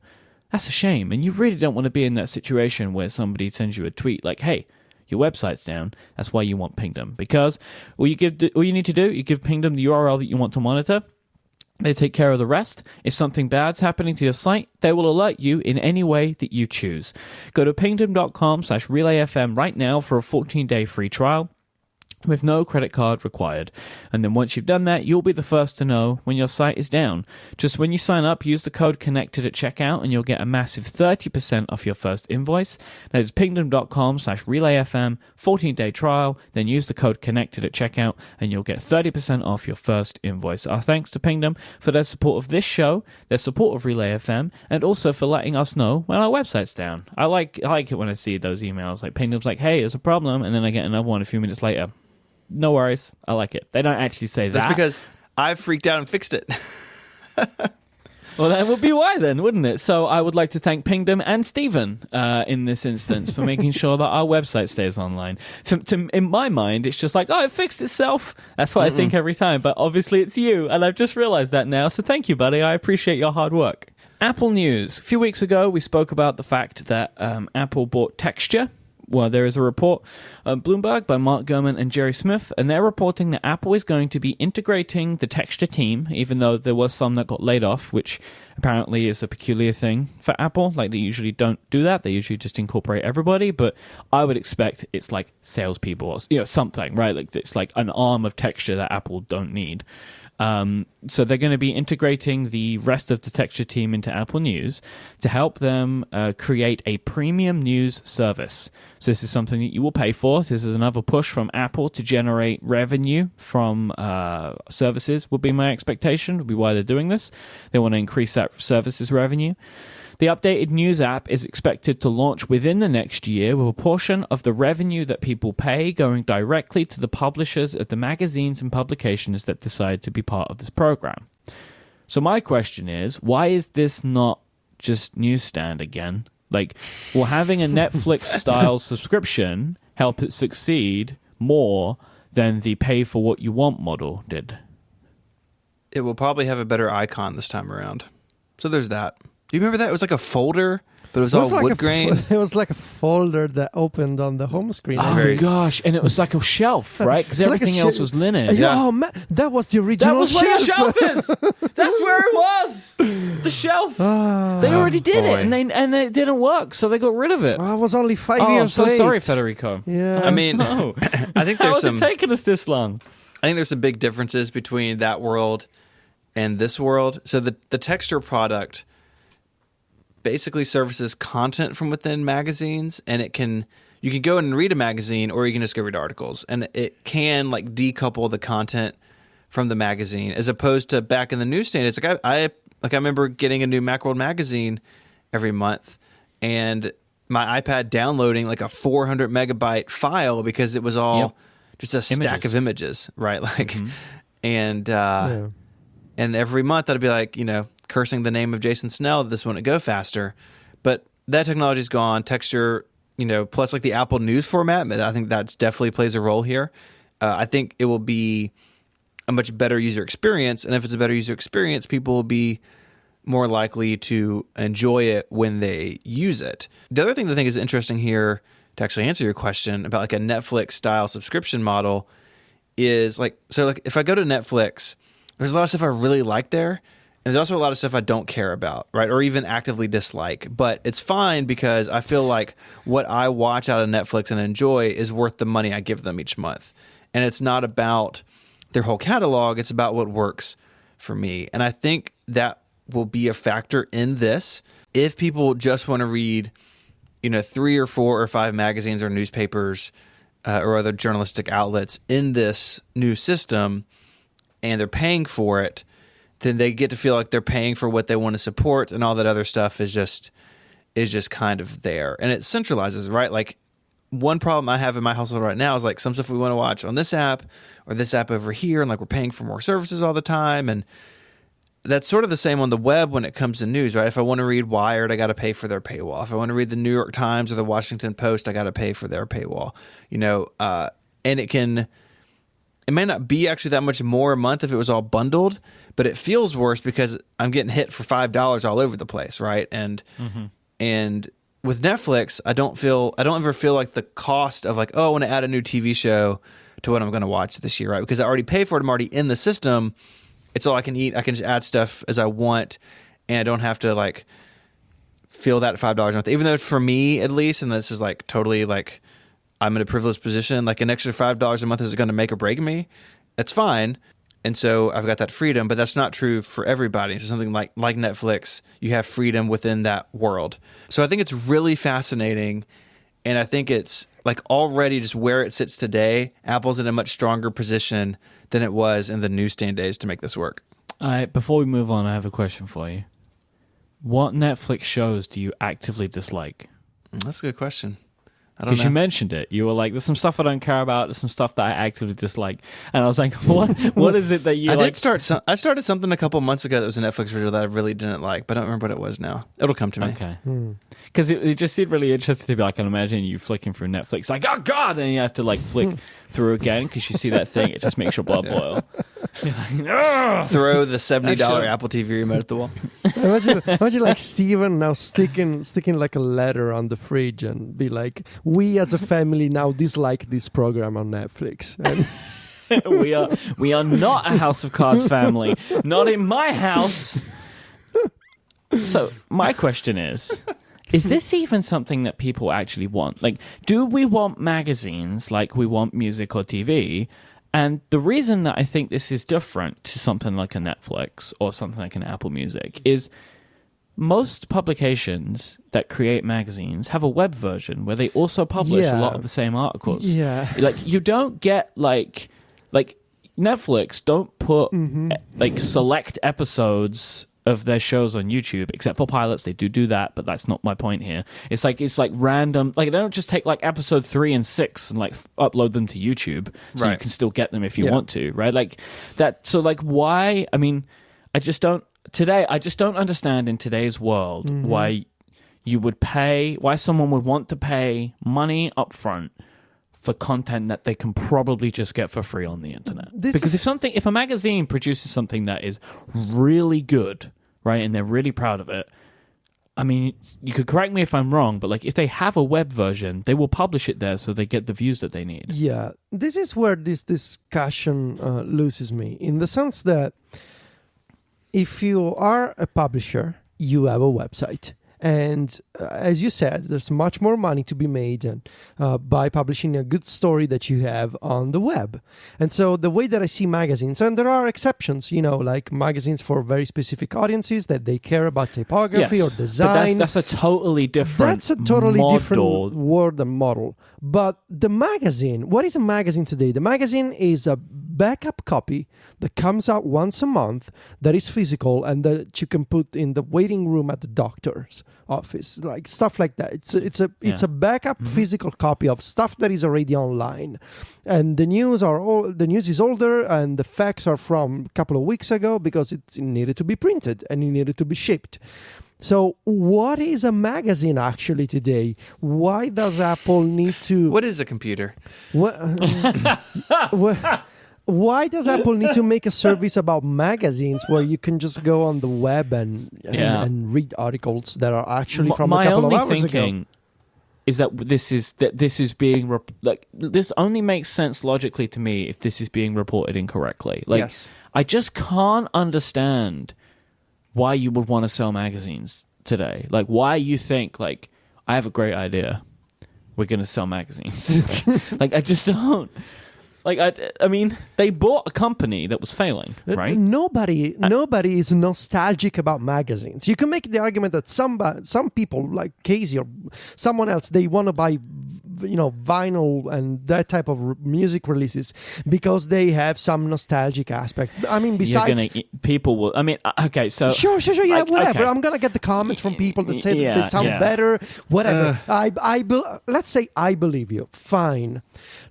that's a shame. And you really don't want to be in that situation where somebody sends you a tweet like, hey, your website's down. That's why you want Pingdom. Because all you need to do, you give Pingdom the URL that you want to monitor. They take care of the rest. If something bad's happening to your site, they will alert you in any way that you choose. Go to pingdom.com/relayfm right now for a 14-day free trial with no credit card required. And then once you've done that, you'll be the first to know when your site is down. Just when you sign up, use the code connected at checkout and you'll get a massive 30% off your first invoice. That is pingdom.com/relayfm, 14-day trial. Then use the code connected at checkout and you'll get 30% off your first invoice. Our thanks to Pingdom for their support of this show, their support of Relay FM, and also for letting us know when our website's down. I like it when I see those emails. Like Pingdom's like, hey, there's a problem, and then I get another one a few minutes later. No worries. I like it. They don't actually say that. That's because I freaked out and fixed it. Well, that would be why then, wouldn't it? So I would like to thank Pingdom and Stephen in this instance for making sure that our website stays online. In my mind, it's just like, oh, it fixed itself. That's what I think every time. But obviously it's you, and I've just realized that now. So thank you, buddy. I appreciate your hard work. Apple news. A few weeks ago, we spoke about the fact that Apple bought Texture, there is a report on Bloomberg by Mark Gurman and Jerry Smith, and they're reporting that Apple is going to be integrating the texture team, even though there was some that got laid off, which apparently is a peculiar thing for Apple. Like, they usually don't do that. They usually just incorporate everybody, but I would expect it's like salespeople or something, right? Like, it's like an arm of texture that Apple don't need. So they're going to be integrating the rest of the texture team into Apple News to help them create a premium news service. So this is something that you will pay for. This is another push from Apple to generate revenue from services, would be my expectation, would be why they're doing this. They want to increase that services revenue. The updated news app is expected to launch within the next year, with a portion of the revenue that people pay going directly to the publishers of the magazines and publications that decide to be part of this program. So my question is, why is this not just newsstand again? Like, will having a Netflix-style subscription help it succeed more than the pay-for-what-you-want model did? It will probably have a better icon this time around. So there's that. Do you remember that? It was like a folder, but it was all wood grain. It was like a folder that opened on the home screen. Oh, gosh. And it was like a shelf, right? Because everything like else was linen. Yeah. Oh, man. That was the original That was where your shelf is. That's where it was. The shelf. They already did it, and it didn't work, so they got rid of it. I was only 5 years I'm so late. sorry, Federico. Yeah. I mean, No. I think How there's has it taken us this long? I think there's some big differences between that world and this world. So the texture product basically services content from within magazines, and you can go and read a magazine, or you can just go read articles, and it can like decouple the content from the magazine, as opposed to back in the newsstand. It's like I remember getting a new Macworld magazine every month, and my iPad downloading like a 400 megabyte file because it was all just a stack of images, right? Like, and every month I'd be like, cursing the name of Jason Snell that this wouldn't go faster. But that technology's gone. Texture, plus like the Apple News format, I think that definitely plays a role here. I think it will be a much better user experience. And if it's a better user experience, people will be more likely to enjoy it when they use it. The other thing I think is interesting here, to actually answer your question about like a Netflix style subscription model, is like if I go to Netflix, there's a lot of stuff I really like there. And there's also a lot of stuff I don't care about, right? Or even actively dislike. But it's fine because I feel like what I watch out of Netflix and enjoy is worth the money I give them each month. And it's not about their whole catalog. It's about what works for me. And I think that will be a factor in this. If people just want to read, 3 or 4 or 5 magazines or newspapers or other journalistic outlets in this new system, and they're paying for it, then they get to feel like they're paying for what they want to support, and all that other stuff is just kind of there. And it centralizes, right? Like, one problem I have in my household right now is like some stuff we want to watch on this app or this app over here, and like we're paying for more services all the time. And that's sort of the same on the web when it comes to news, right? If I want to read Wired, I got to pay for their paywall. If I want to read the New York Times or the Washington Post, I got to pay for their paywall. And it may not be actually that much more a month if it was all bundled, but it feels worse because I'm getting hit for $5 all over the place, right? And with Netflix, I don't ever feel like the cost of like, I want to add a new TV show to what I'm going to watch this year, right? Because I already pay for it. I'm already in the system. It's all I can eat. I can just add stuff as I want, and I don't have to like feel that $5 a month. Even though for me, at least, and this is like totally like I'm in a privileged position, like an extra $5 a month is going to make or break me. That's fine. And so I've got that freedom, but that's not true for everybody. So something like Netflix, you have freedom within that world. So I think it's really fascinating. And I think it's like already just where it sits today, Apple's in a much stronger position than it was in the newsstand days to make this work. All right, before we move on, I have a question for you. What Netflix shows do you actively dislike? That's a good question. I don't know. Because you mentioned it. You were like, there's some stuff I don't care about. There's some stuff that I actively dislike. And I was like, what is it that you like? I started something a couple months ago that was a Netflix original that I really didn't like, but I don't remember what it was now. It'll come to me. Okay. Because it just seemed really interesting to be like, I can imagine you flicking through Netflix like, oh God, and you have to like flick through again because you see that thing. It just makes your blood boil. Throw the $70 Apple TV remote at the wall. Imagine like Steven now sticking like a letter on the fridge and be like, we as a family now dislike this program on Netflix. And we are not a House of Cards family. Not in my house. So my question is this even something that people actually want? Like, do we want magazines like we want music or TV? And the reason that I think this is different to something like a Netflix or something like an Apple Music is most publications that create magazines have a web version where they also publish a lot of the same articles. Yeah. Like, you don't get like Netflix don't put like select episodes of their shows on YouTube, except for pilots. They do that, but that's not my point here. It's like random. Like, they don't just take like episode 3 and 6 and like upload them to YouTube, so you can still get them if you want to, right? Like that. So like, why? I mean, I just don't understand in today's world why someone would want to pay money up front for content that they can probably just get for free on the internet. Because if a magazine produces something that is really good, right, and they're really proud of it, I mean, you could correct me if I'm wrong, but like, if they have a web version, they will publish it there so they get the views that they need. Yeah, this is where this discussion loses me, in the sense that if you are a publisher, you have a website. And as you said, there's much more money to be made by publishing a good story that you have on the web. And so the way that I see magazines, and there are exceptions, like magazines for very specific audiences that they care about typography or design. But that's a totally different different word and model. But the magazine, what is a magazine today? The magazine is a backup copy that comes out once a month, that is physical, and that you can put in the waiting room at the doctor's office, like stuff like that. It's a backup physical copy of stuff that is already online, and the news is older, and the facts are from a couple of weeks ago because it needed to be printed and it needed to be shipped. So what is a magazine actually today? Why does Apple need to... What is a computer? Why does Apple need to make a service about magazines where you can just go on the web and read articles that are actually from a couple of hours ago? My only thinking is that this is being this only makes sense logically to me if this is being reported incorrectly. Like, yes. I just can't understand why you would want to sell magazines today. Like, why you think, like, I have a great idea, we're going to sell magazines. Like, I just don't. Like, I mean, they bought a company that was failing, right? Nobody is nostalgic about magazines. You can make the argument that some people, like Casey or someone else, they want to buy, vinyl and that type of music releases because they have some nostalgic aspect. I mean, besides... people will... I mean, okay, so... Sure, yeah, whatever. Okay. I'm going to get the comments from people that say that they sound better, whatever. Let's say I believe you. Fine.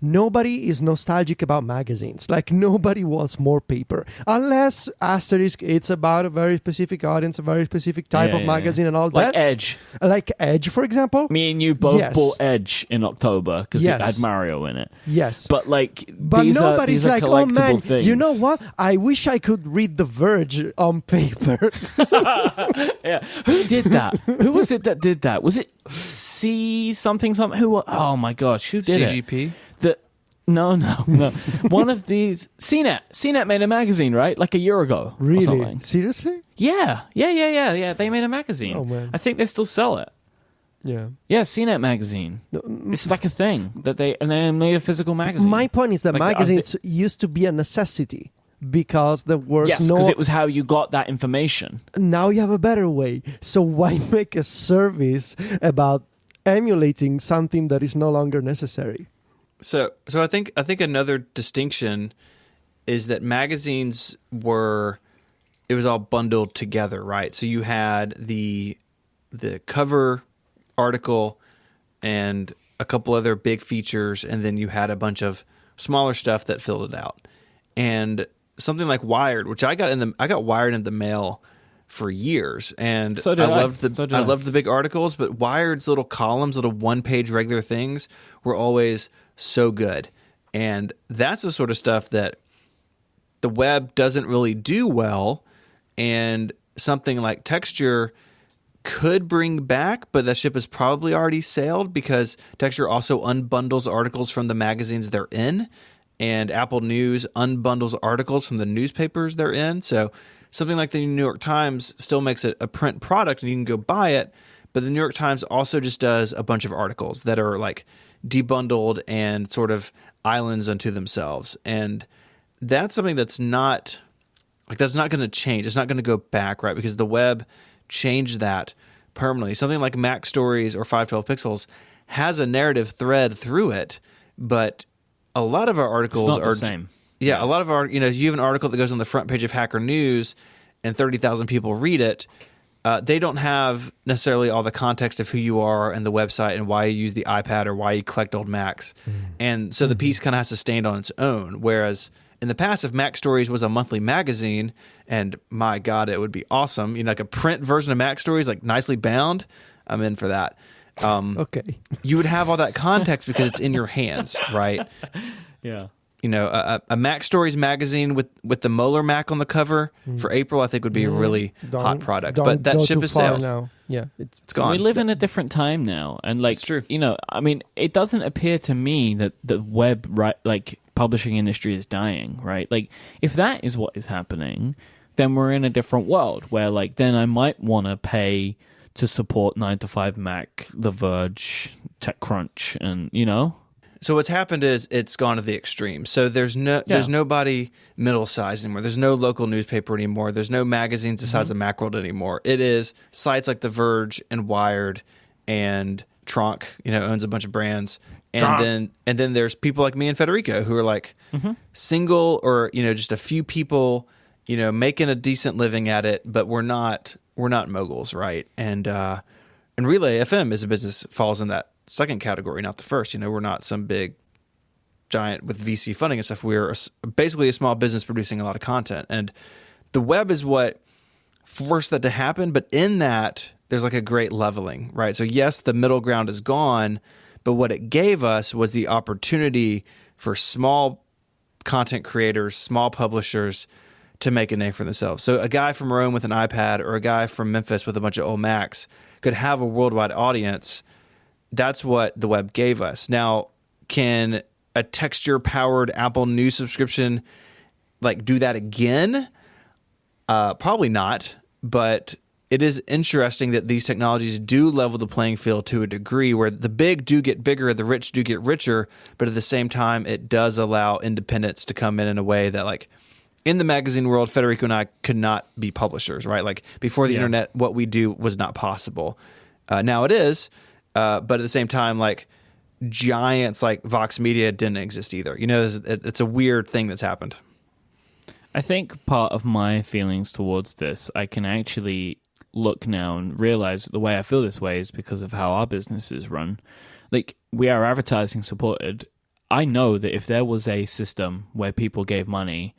Nobody is nostalgic about magazines. Like, nobody wants more paper. Unless, asterisk, it's about a very specific audience, a very specific type of magazine and all like that. Edge. Like Edge, for example. Me and you both bought Edge in October because it had Mario in it. Yes. But nobody's like, oh man, things. You know what? I wish I could read The Verge on paper. Yeah. Who did that? Who was it that did that? Was it C something? Who? Oh my gosh, who did CGP? it? No. One of these. CNET made a magazine, right? Like a year ago. Really? Or something. Seriously? Yeah. They made a magazine. Oh man. I think they still sell it. Yeah. Yeah, CNET magazine. It's like a thing that they made a physical magazine. My point is that magazines used to be a necessity because there was because it was how you got that information. Now you have a better way. So why make a service about emulating something that is no longer necessary? So I think another distinction is that magazines it was all bundled together, right? So you had the cover article and a couple other big features, and then you had a bunch of smaller stuff that filled it out. And something like Wired, which I got Wired in the mail for years, and so I loved the big articles, but Wired's little columns, little one-page regular things were always so good. And that's the sort of stuff that the web doesn't really do well, and something like Texture could bring back, but that ship has probably already sailed because Texture also unbundles articles from the magazines they're in, and Apple News unbundles articles from the newspapers they're in. So something like the New York Times still makes it a print product and you can go buy it, but the New York Times also just does a bunch of articles that are like debundled and sort of islands unto themselves. And that's something that's not going to change. It's not going to go back, right? Because the web changed that permanently. Something like Mac Stories or 512 Pixels has a narrative thread through it, but a lot of our articles are the same. Yeah, a lot of our, you have an article that goes on the front page of Hacker News and 30,000 people read it. They don't have necessarily all the context of who you are and the website and why you use the iPad or why you collect old Macs. And so the piece kind of has to stand on its own. Whereas in the past, if Mac Stories was a monthly magazine, and my God, it would be awesome. Like a print version of Mac Stories, like nicely bound, I'm in for that. Okay. You would have all that context because it's in your hands, right? Yeah. A Mac Stories magazine with the Molar Mac on the cover for April, I think would be a really hot product. But that ship has sailed now. Yeah, it's gone. We live in a different time now, and It's true. I mean, it doesn't appear to me that the web publishing industry is dying, right? Like, if that is what is happening, then we're in a different world where, like, then I might want to pay to support 9to5Mac, The Verge, TechCrunch, and So what's happened is it's gone to the extreme. So there's nobody middle sized anymore. There's no local newspaper anymore. There's no magazines the size of Macworld anymore. It is sites like The Verge and Wired and Tronc, owns a bunch of brands. And then there's people like me and Federico who are like single or just a few people making a decent living at it, but we're not moguls, right? And Relay FM is a business falls in that second category, not the first. We're not some big giant with VC funding and stuff. We're basically a small business producing a lot of content, and the web is what forced that to happen. But in that, there's like a great leveling, right? So yes, the middle ground is gone, but what it gave us was the opportunity for small content creators, small publishers to make a name for themselves. So a guy from Rome with an iPad or a guy from Memphis with a bunch of old Macs could have a worldwide audience. That's what the web gave us. Now, can a texture-powered Apple News subscription do that again? Probably not, but it is interesting that these technologies do level the playing field to a degree where the big do get bigger, the rich do get richer, but at the same time, it does allow independence to come in a way that, in the magazine world, Federico and I could not be publishers, right? Before the internet, what we do was not possible. Now it is, but at the same time, giants like Vox Media didn't exist either. It's a weird thing that's happened. I think part of my feelings towards this, I can actually look now and realize that the way I feel this way is because of how our business is run. We are advertising supported. I know that if there was a system where people gave money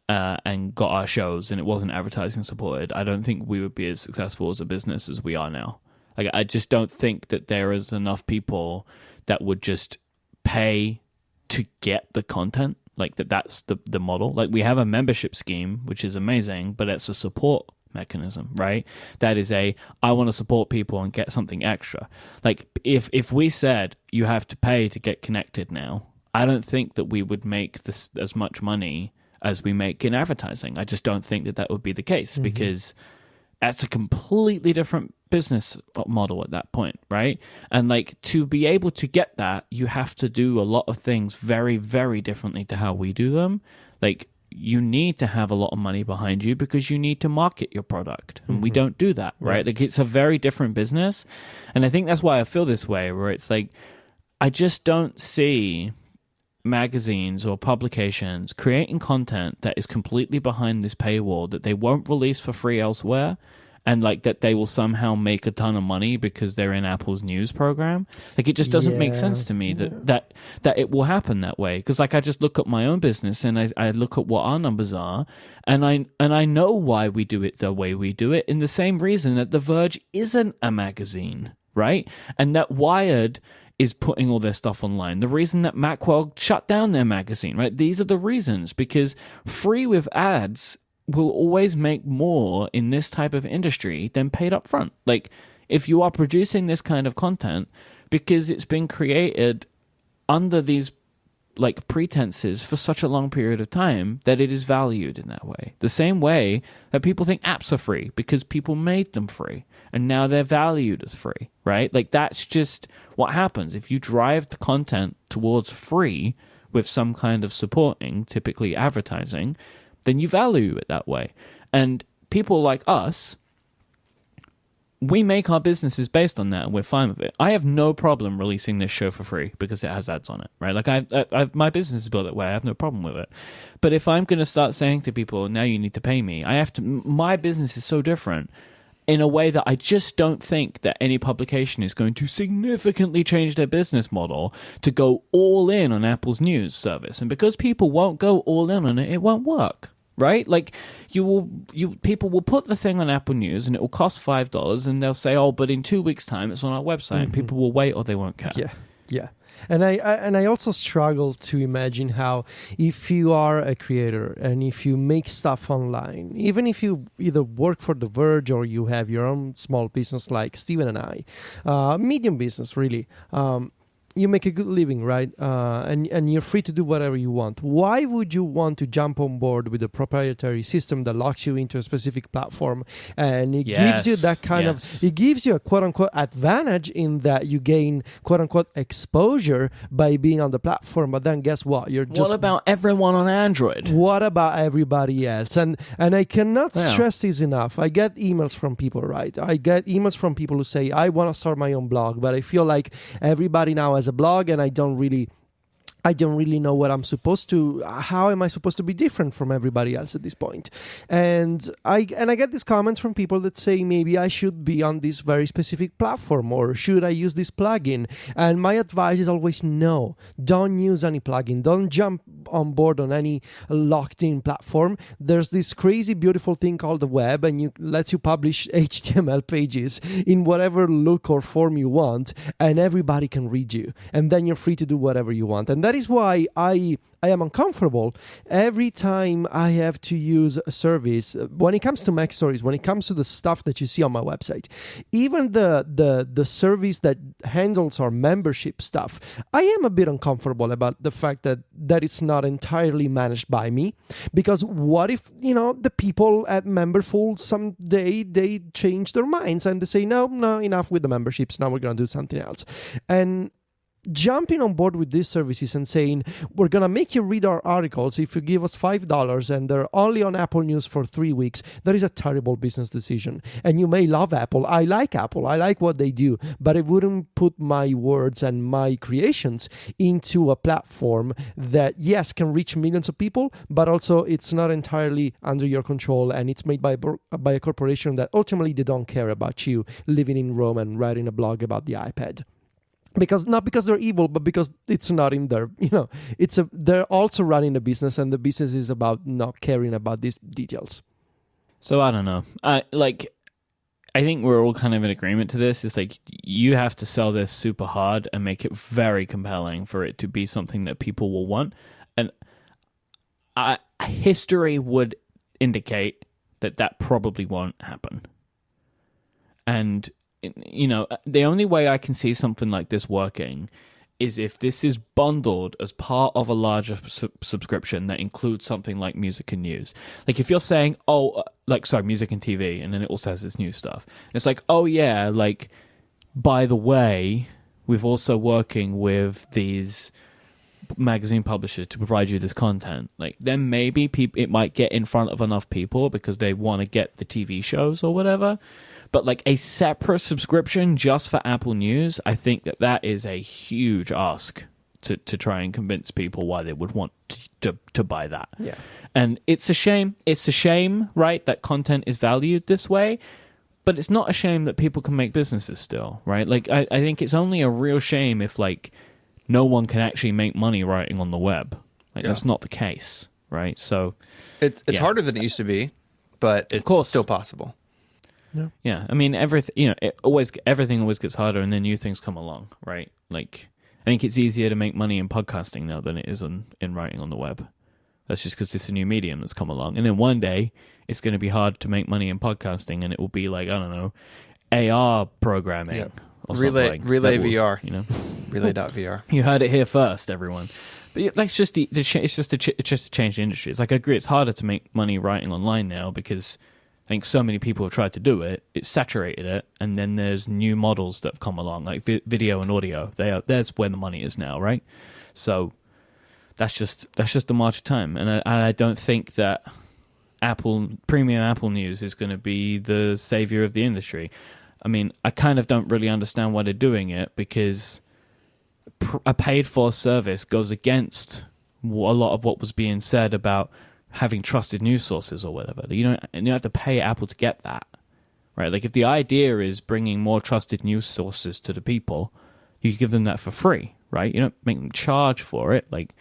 and got our shows and it wasn't advertising supported, I don't think we would be as successful as a business as we are now. I just don't think that there is enough people that would just pay to get the content. That's the model. We have a membership scheme, which is amazing, but it's a support mechanism, right? That is I want to support people and get something extra. If we said you have to pay to get connected now, I don't think that we would make this as much money as we make in advertising. I just don't think that would be the case because that's a completely different business model at that point, right? And to be able to get that, you have to do a lot of things very, very differently to how we do them. You need to have a lot of money behind you because you need to market your product. And we don't do that, right? It's a very different business. And I think that's why I feel this way, where it's I just don't see magazines or publications creating content that is completely behind this paywall that they won't release for free elsewhere, and that they will somehow make a ton of money because they're in Apple's news program. It just doesn't make sense to me that it will happen that way. Because I just look at my own business and I look at what our numbers are, and I know why we do it the way we do it, in the same reason that The Verge isn't a magazine, right? And that Wired is putting all their stuff online. The reason that Macworld shut down their magazine, right? These are the reasons, because free with ads will always make more in this type of industry than paid up front. Like, if you are producing this kind of content because it's been created under these like pretenses for such a long period of time, that it is valued in that way. The same way that people think apps are free because people made them free and now they're valued as free, right? Like, that's just what happens. If you drive the content towards free with some kind of supporting, typically advertising, then you value it that way. And people like us, we make our businesses based on that, and we're fine with it. I have no problem releasing this show for free because it has ads on it, right? Like, my business is built that way. I have no problem with it. But if I'm going to start saying to people, now you need to pay me, I have to. My business is so different in a way that I just don't think that any publication is going to significantly change their business model to go all in on Apple's news service. And because people won't go all in on it, it won't work. Right? Like, people will put the thing on Apple News and it will cost $5 and they'll say, oh, but in 2 weeks' time it's on our website, and people will wait or they won't care. Yeah. And I also struggle to imagine how, if you are a creator and if you make stuff online, even if you either work for The Verge or you have your own small business like Steven and I, medium business really, you make a good living, right? And you're free to do whatever you want. Why would you want to jump on board with a proprietary system that locks you into a specific platform? And it gives you that kind of, it gives you a quote unquote advantage in that you gain quote unquote exposure by being on the platform. But then guess what? What about everyone on Android? What about everybody else? And I cannot stress this enough. I get emails from people, right? I get emails from people who say, I want to start my own blog, but I feel like everybody now has a blog and I don't really know what I'm supposed to, how am I supposed to be different from everybody else at this point? And I get these comments from people that say maybe I should be on this very specific platform, or should I use this plugin? And my advice is always no, don't use any plugin. Don't jump on board on any locked in platform. There's this crazy beautiful thing called the web, and it lets you publish HTML pages in whatever look or form you want, and everybody can read you. And then you're free to do whatever you want. And that is why I am uncomfortable every time I have to use a service. When it comes to Mac Stories, when it comes to the stuff that you see on my website, even the service that handles our membership stuff, I am a bit uncomfortable about the fact that it's not entirely managed by me. Because what if, the people at Memberful someday they change their minds and they say, no, enough with the memberships. Now we're going to do something else. And jumping on board with these services and saying, we're going to make you read our articles if you give us $5 and they're only on Apple News for 3 weeks, that is a terrible business decision. And you may love Apple. I like Apple. I like what they do. But I wouldn't put my words and my creations into a platform that, yes, can reach millions of people, but also it's not entirely under your control, and it's made by a corporation that ultimately they don't care about you living in Rome and writing a blog about the iPad. Not because they're evil, but because it's not in their, they're also running a business, and the business is about not caring about these details. So I don't know. I think we're all kind of in agreement to this. It's like, you have to sell this super hard and make it very compelling for it to be something that people will want. And history would indicate that probably won't happen. And the only way I can see something like this working is if this is bundled as part of a larger subscription that includes something like music and news. Like, if you're saying, music and TV, and then it also has this new stuff. And it's like, by the way, we've also working with these magazine publishers to provide you this content. Like, then maybe it might get in front of enough people because they want to get the TV shows or whatever. But like a separate subscription just for Apple News, I think that is a huge ask to try and convince people why they would want to buy that. Yeah. And it's a shame. It's a shame, right, that content is valued this way. But it's not a shame that people can make businesses still, right? Like, I think it's only a real shame if, like, no one can actually make money writing on the web. Like, that's not the case, right? So it's harder than it used to be, but it's still possible. Yeah, I mean, everything always gets harder, and then new things come along, right? Like, I think it's easier to make money in podcasting now than it is in writing on the web. That's just because it's a new medium that's come along. And then one day, it's going to be hard to make money in podcasting, and it will be like, I don't know, AR programming or something. Relay VR. Relay.VR. You heard it here first, everyone. But like, it's just to change the industry. It's like, I agree, it's harder to make money writing online now because I think so many people have tried to do it. It's saturated it, and then there's new models that have come along, like video and audio. There's where the money is now, right? So that's just the march of time, and I don't think that premium Apple News is going to be the savior of the industry. I mean, I kind of don't really understand why they're doing it, because a paid-for service goes against a lot of what was being said about having trusted news sources or whatever. You don't have to pay Apple to get that, right? Like, if the idea is bringing more trusted news sources to the people, you give them that for free, right? You don't make them charge for it. Like,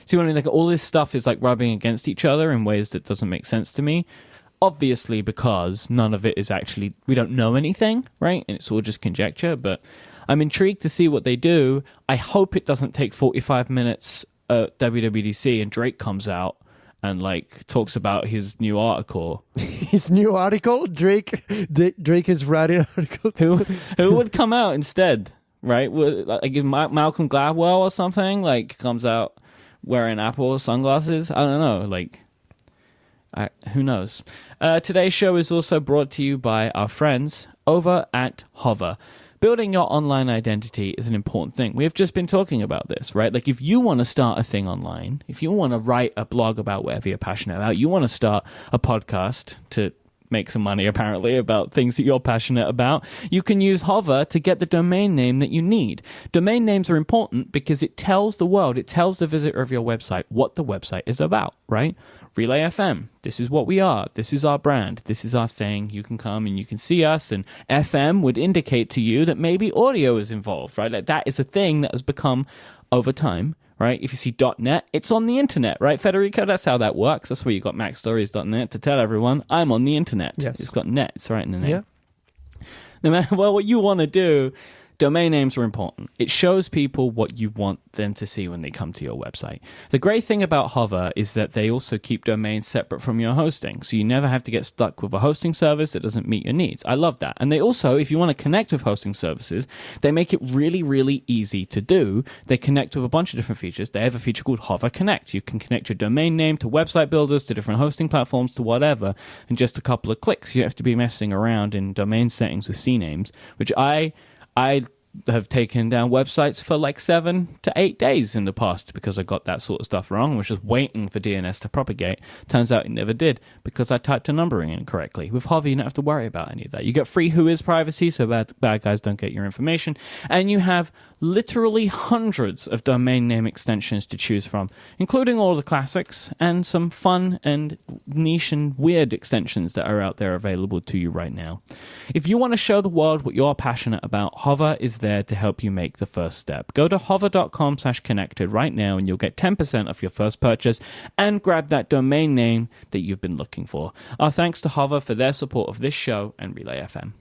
see what I mean? Like, all this stuff is like rubbing against each other in ways that doesn't make sense to me. Obviously, because none of it is actually, we don't know anything, right? And it's all just conjecture, but I'm intrigued to see what they do. I hope it doesn't take 45 minutes at WWDC and Drake comes out and like talks about his new article. His new article? Drake is writing an article. Who would come out instead, right? Like Malcolm Gladwell or something, like, comes out wearing Apple sunglasses? I don't know, like, who knows? Today's show is also brought to you by our friends over at Hover. Building your online identity is an important thing. We have just been talking about this, right? Like, if you want to start a thing online, if you want to write a blog about whatever you're passionate about, you want to start a podcast to make some money, apparently, about things that you're passionate about, you can use Hover to get the domain name that you need. Domain names are important because it tells the world, it tells the visitor of your website what the website is about, right? Relay FM, this is what we are, this is our brand, this is our thing, you can come and you can see us, and FM would indicate to you that maybe audio is involved, right? Like, that is a thing that has become, over time, right? If you see .NET, it's on the internet, right, Federico? That's how that works. That's where you got MacStories.net to tell everyone, I'm on the internet. Yes. It's got net, it's right in the name. Yeah. No matter what you want to do, domain names are important. It shows people what you want them to see when they come to your website. The great thing about Hover is that they also keep domains separate from your hosting, so you never have to get stuck with a hosting service that doesn't meet your needs. I love that. And they also, if you want to connect with hosting services, they make it really, really easy to do. They connect with a bunch of different features. They have a feature called Hover Connect. You can connect your domain name to website builders, to different hosting platforms, to whatever, in just a couple of clicks. You don't have to be messing around in domain settings with CNAMEs, which I have taken down websites for like 7 to 8 days in the past because I got that sort of stuff wrong. I was just waiting for DNS to propagate. Turns out it never did because I typed a numbering incorrectly. With Hover, you don't have to worry about any of that. You get free Whois privacy, so bad guys don't get your information. And you have literally hundreds of domain name extensions to choose from, including all the classics and some fun and niche and weird extensions that are out there available to you right now. If you want to show the world what you're passionate about, Hover is there to help you make the first step. Go to hover.com/connected right now and you'll get 10% off your first purchase and grab that domain name that you've been looking for. Our thanks to Hover for their support of this show and Relay FM.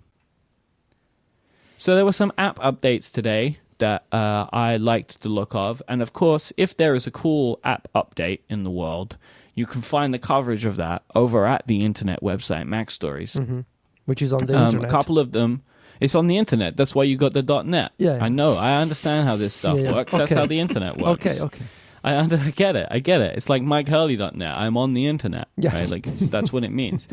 So there were some app updates today that I liked the look of. And of course, if there is a cool app update in the world, you can find the coverage of that over at the internet website, MacStories. Mm-hmm. Which is on the internet. A couple of them. It's on the internet. That's why you got the .net. Yeah. I know. I understand how this stuff works. Okay. That's how the internet works. Okay. I get it. It's like MikeHurley.net. I'm on the internet. Yes. Right? Like, that's what it means.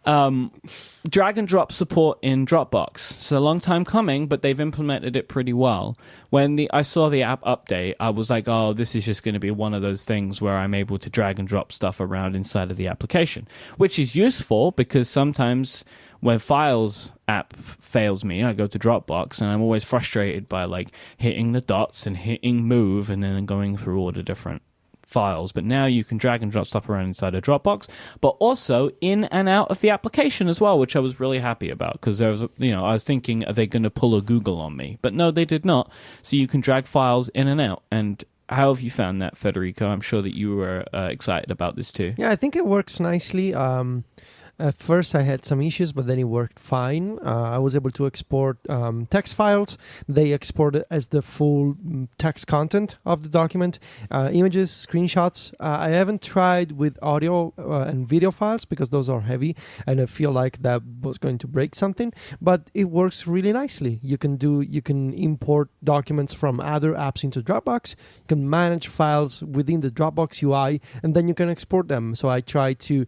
Drag and drop support in Dropbox. It's a long time coming, but they've implemented it pretty well. When I saw the app update, I was like, oh, this is just going to be one of those things where I'm able to drag and drop stuff around inside of the application, which is useful because sometimes when Files app fails me, I go to Dropbox and I'm always frustrated by like hitting the dots and hitting move and then going through all the different files. But now you can drag and drop stuff around inside of Dropbox, but also in and out of the application as well, which I was really happy about because there was, I was thinking, are they going to pull a Google on me? But no, they did not. So you can drag files in and out. And how have you found that, Federico? I'm sure that you were excited about this too. Yeah, I think it works nicely. At first, I had some issues, but then it worked fine. I was able to export text files. They export it as the full text content of the document, images, screenshots. I haven't tried with audio and video files because those are heavy, and I feel like that was going to break something. But it works really nicely. You can import documents from other apps into Dropbox. You can manage files within the Dropbox UI, and then you can export them. So I try to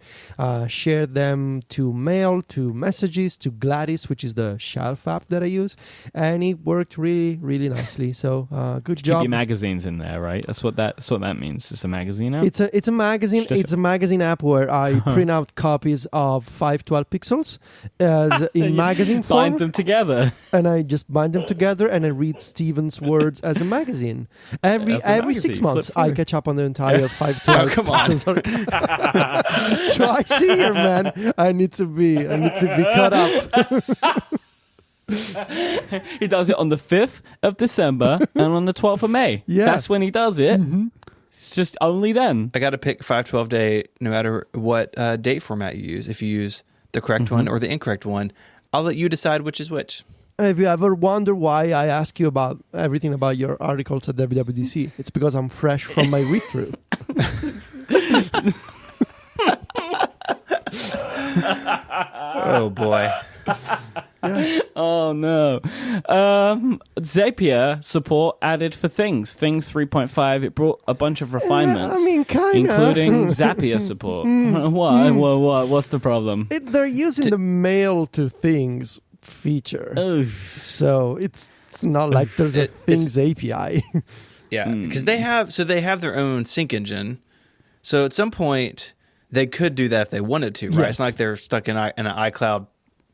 share them to Mail, to Messages, to Gladys, which is the Shelf app that I use, and it worked really, really nicely. So good job. Keep your magazines in there, right? That's what that means. It's a magazine app. It's a magazine. It's a magazine app where I print out copies of 512 pixels as in magazine form. Bind them together, and I just bind them together, and I read Steven's words as a magazine. Every 6 months, I catch up on the entire 512. Oh, come on. Twice a year, man. I need to be caught up. He does it on the 5th of December and on the 12th of May. Yeah. That's when he does it. Mm-hmm. It's just only then. I got to pick 512 day no matter what date format you use. If you use the correct one or the incorrect one, I'll let you decide which is which. If you ever wonder why I ask you about everything about your articles at WWDC, it's because I'm fresh from my read-through. Oh boy. Yeah. Oh no. Zapier support added for Things 3.5. It brought a bunch of refinements. I mean, kinda. Including Zapier support. What? What's the problem? They're using the Mail to Things feature. So it's not like there's a Things API. Yeah, because they have their own sync engine. So at some point they could do that if they wanted to, right? Yes. It's not like they're stuck in an iCloud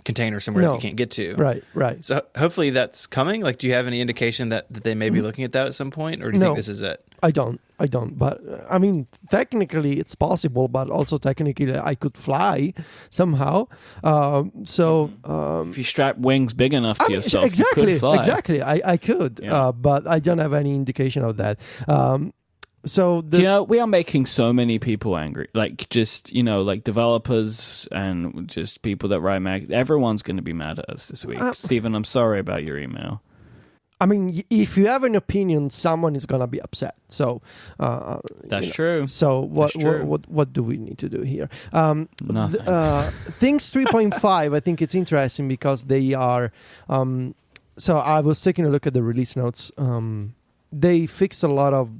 container somewhere that you can't get to. Right. So hopefully that's coming. Like, do you have any indication that they may be looking at that at some point, or do you think this is it? I don't. But I mean, technically it's possible, but also technically I could fly somehow. If you strap wings big enough to yourself, exactly, you could fly. Exactly. I could, but I don't have any indication of that. We are making so many people angry. Like, just, like developers and just people that write everyone's going to be mad at us this week. Stephen, I'm sorry about your email. I mean, if you have an opinion, someone is gonna be upset. So that's true. So what do we need to do here? Nothing. Things 3.5. I think it's interesting because they are. So I was taking a look at the release notes. They fixed a lot of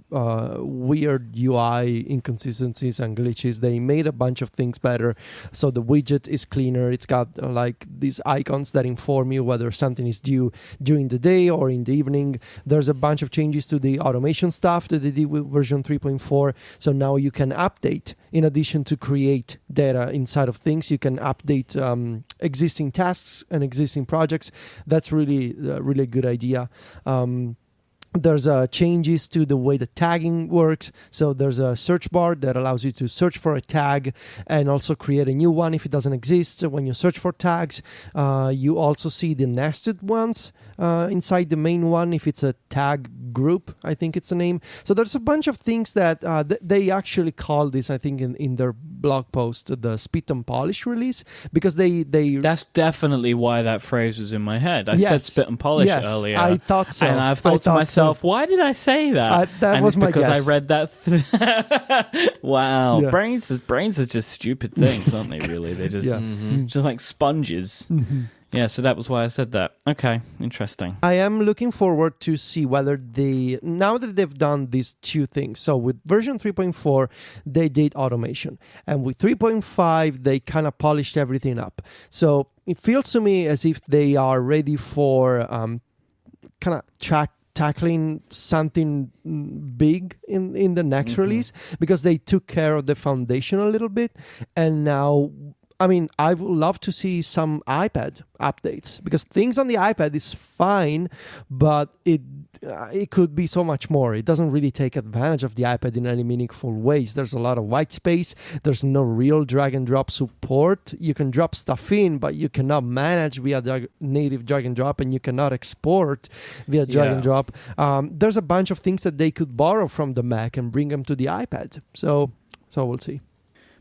weird UI inconsistencies and glitches. They made a bunch of things better. So the widget is cleaner. It's got like these icons that inform you whether something is due during the day or in the evening. There's a bunch of changes to the automation stuff that they did with version 3.4. So now you can update, in addition to create data inside of things, you can update existing tasks and existing projects. That's really a good idea. There's changes to the way the tagging works. So there's a search bar that allows you to search for a tag and also create a new one if it doesn't exist. So when you search for tags, you also see the nested ones inside the main one if it's a tag group, I think it's the name. So there's a bunch of things that they actually call this, I think, in their blog post, the spit and polish release, because they That's definitely why that phrase was in my head. I said spit and polish earlier. I thought so. And I've thought to myself, why did I say that? That was my guess. Because I read that. Wow. Yeah. Brains are just stupid things, aren't they, really? They're just, just like sponges. Mm-hmm. Yeah, so that was why I said that. Okay, interesting. I am looking forward to see whether now that they've done these two things. So with version 3.4, they did automation. And with 3.5, they kind of polished everything up. So it feels to me as if they are ready for kind of tackling something big in the next release, because they took care of the foundation a little bit. And now, I mean, I would love to see some iPad updates, because things on the iPad is fine, but it could be so much more. It doesn't really take advantage of the iPad in any meaningful ways. There's a lot of white space. There's no real drag and drop support. You can drop stuff in, but you cannot manage via native drag and drop, and you cannot export via drag and drop. There's a bunch of things that they could borrow from the Mac and bring them to the iPad. So we'll see.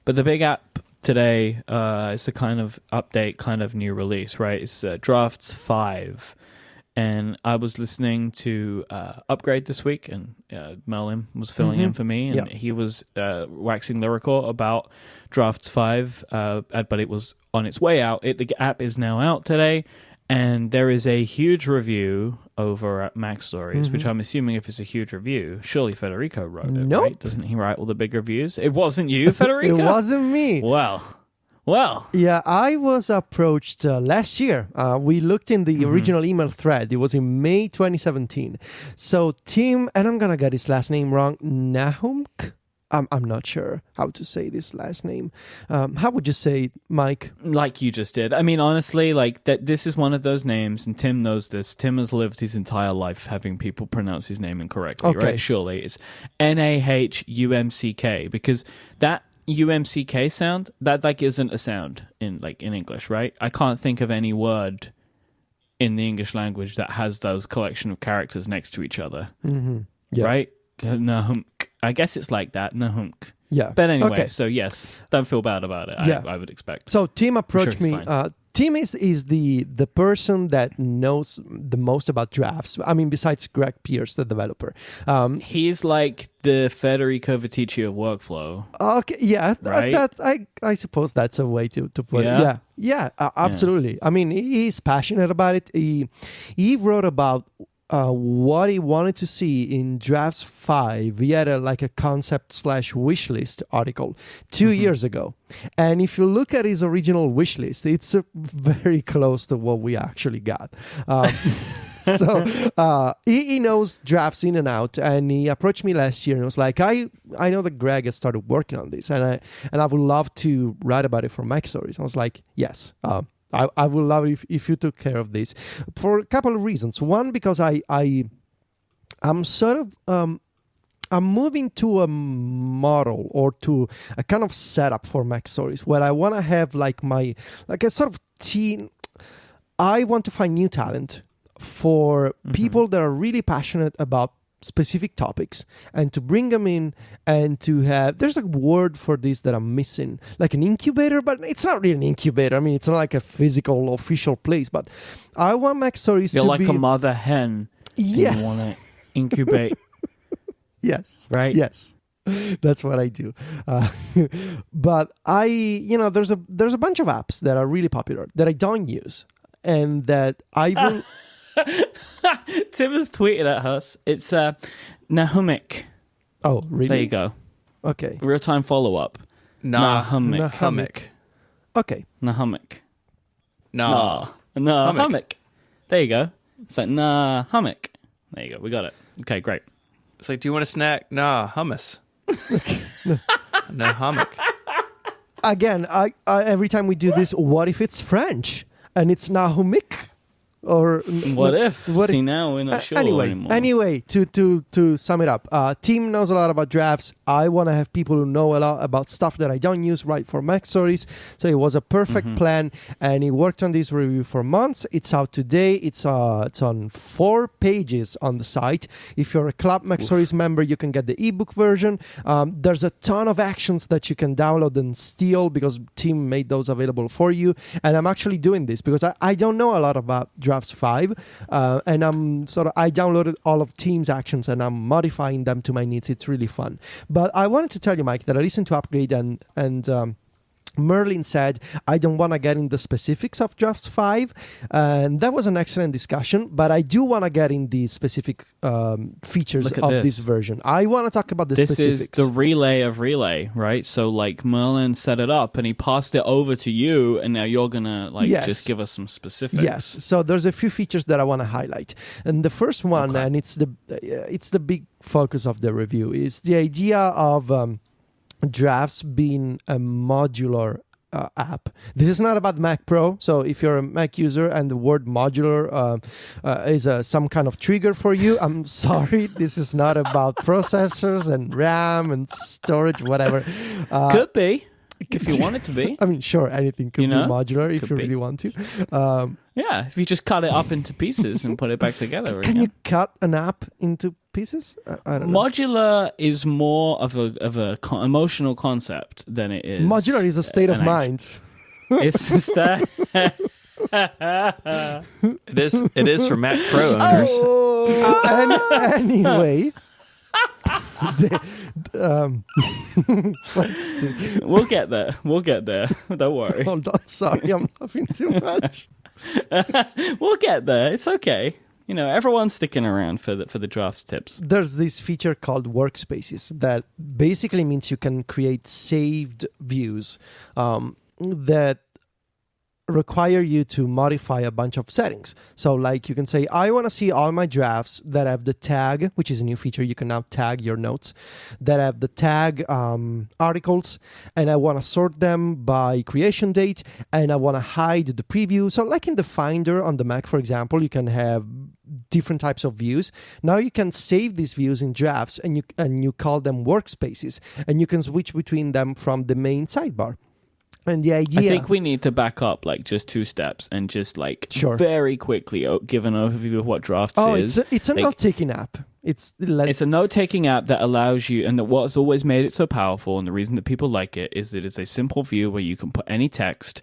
But the big app today. It's a kind of update, kind of new release, right? It's Drafts 5. And I was listening to Upgrade this week, and Merlin was filling in for me, and he was waxing lyrical about Drafts 5, but it was on its way out. The app is now out today, and there is a huge review over at Mac Stories, which I'm assuming if it's a huge review, surely Federico wrote it, right? Doesn't he write all the big reviews? It wasn't you, Federico? It wasn't me. Well. Yeah, I was approached last year. We looked in the original email thread. It was in May 2017. So Tim, and I'm going to get his last name wrong, Nahumk? I'm not sure how to say this last name. How would you say it, Myke? Like you just did. I mean, honestly, like this is one of those names, and Tim knows this. Tim has lived his entire life having people pronounce his name incorrectly, right? Surely it's Nahumck, because that UMCK sound, that like isn't a sound in English, right? I can't think of any word in the English language that has those collection of characters next to each other, right? Nahumk. I guess it's like that, Nahumk. Yeah. But anyway, so yes, don't feel bad about it. I would expect. So Tim approached me. Tim is the person that knows the most about drafts. I mean, besides Greg Pierce, the developer. He's like the Federico Viticci of workflow. Okay, yeah. Right? I suppose that's a way to put it. Yeah, absolutely. Yeah. I mean, he's passionate about it. He wrote about what he wanted to see in Drafts 5. He had a concept/wish list article 2 years ago. And if you look at his original wish list, it's very close to what we actually got. So he knows drafts in and out, and he approached me last year and was like, I know that Greg has started working on this, and I would love to write about it for Mac Stories. I was like, yes. I would love it if you took care of this for a couple of reasons. One, because I'm sort of I'm moving to a model or to a kind of setup for Mac Stories where I want to have like a sort of team. I want to find new talent for people that are really passionate about specific topics and to bring them in and to have, there's a word for this that I'm missing, like an incubator, but it's not really an incubator. I mean, it's not like a physical official place, but I want Mac Stories You're to like be a mother hen. Yeah. You want to incubate. Yes. Right? Yes. That's what I do. But there's a bunch of apps that are really popular that I don't use and that I will... Tim has tweeted at us. It's Nahumck. Oh, really? There you go. Okay. Real-time follow-up. Nahumck. Okay. Nahumck. Nahumck. There you go. It's like Nahumck. There you go. We got it. Okay, great. It's like, do you want a snack? Nah, hummus. Nahumck. Again, I every time we do this, what if it's French and it's Nahumck? Or what if? See, now we're not sure anymore. Anyway, to sum it up, Tim knows a lot about drafts. I want to have people who know a lot about stuff that I don't use right for Mac Stories. So it was a perfect plan, and he worked on this review for months. It's out today. It's on 4 pages on the site. If you're a Club Mac Stories member, you can get the ebook version. There's a ton of actions that you can download and steal because Tim made those available for you. And I'm actually doing this because I don't know a lot about Drafts 5, and I downloaded all of Team's actions and I'm modifying them to my needs. It's really fun. But I wanted to tell you, Myke, that I listened to Upgrade and Merlin said, I don't want to get in the specifics of Drafts 5, and that was an excellent discussion, but I do want to get in the specific features of this version. I want to talk about the specifics. This is the relay of relay, right? So like Merlin set it up and he passed it over to you, and now you're going to just give us some specifics. Yes, so there's a few features that I want to highlight. And the first one, and it's the big focus of the review, is the idea of drafts being a modular app. This is not about Mac Pro, so if you're a Mac user and the word modular is some kind of trigger for you, I'm sorry. This is not about processors and RAM and storage, whatever. Could be, if you want it to be. I mean, sure, anything could be modular if you really want to. Yeah, if you just cut it up into pieces and put it back together. Can you cut an app into pieces. I don't know. Modular is more of a emotional concept than it is. Modular is a state of mind. It's just that. It is for Mac Pro owners. Anyway. We'll get there. Don't worry. Hold on, sorry, I'm laughing too much. We'll get there. It's okay. You know, everyone's sticking around for the drafts tips. There's this feature called workspaces that basically means you can create saved views that require you to modify a bunch of settings. So like you can say, I want to see all my drafts that have the tag, which is a new feature. You can now tag your notes that have the tag articles, and I want to sort them by creation date, and I want to hide the preview. So like in the Finder on the Mac, for example, you can have different types of views. Now you can save these views in drafts, and you call them workspaces, and you can switch between them from the main sidebar. And the idea, I think we need to back up like just 2 steps and just like very quickly give an overview of what drafts is. It's a note-taking app. It's a note-taking app that allows you, and what's always made it so powerful, and the reason that people like it is that it's a simple view where you can put any text,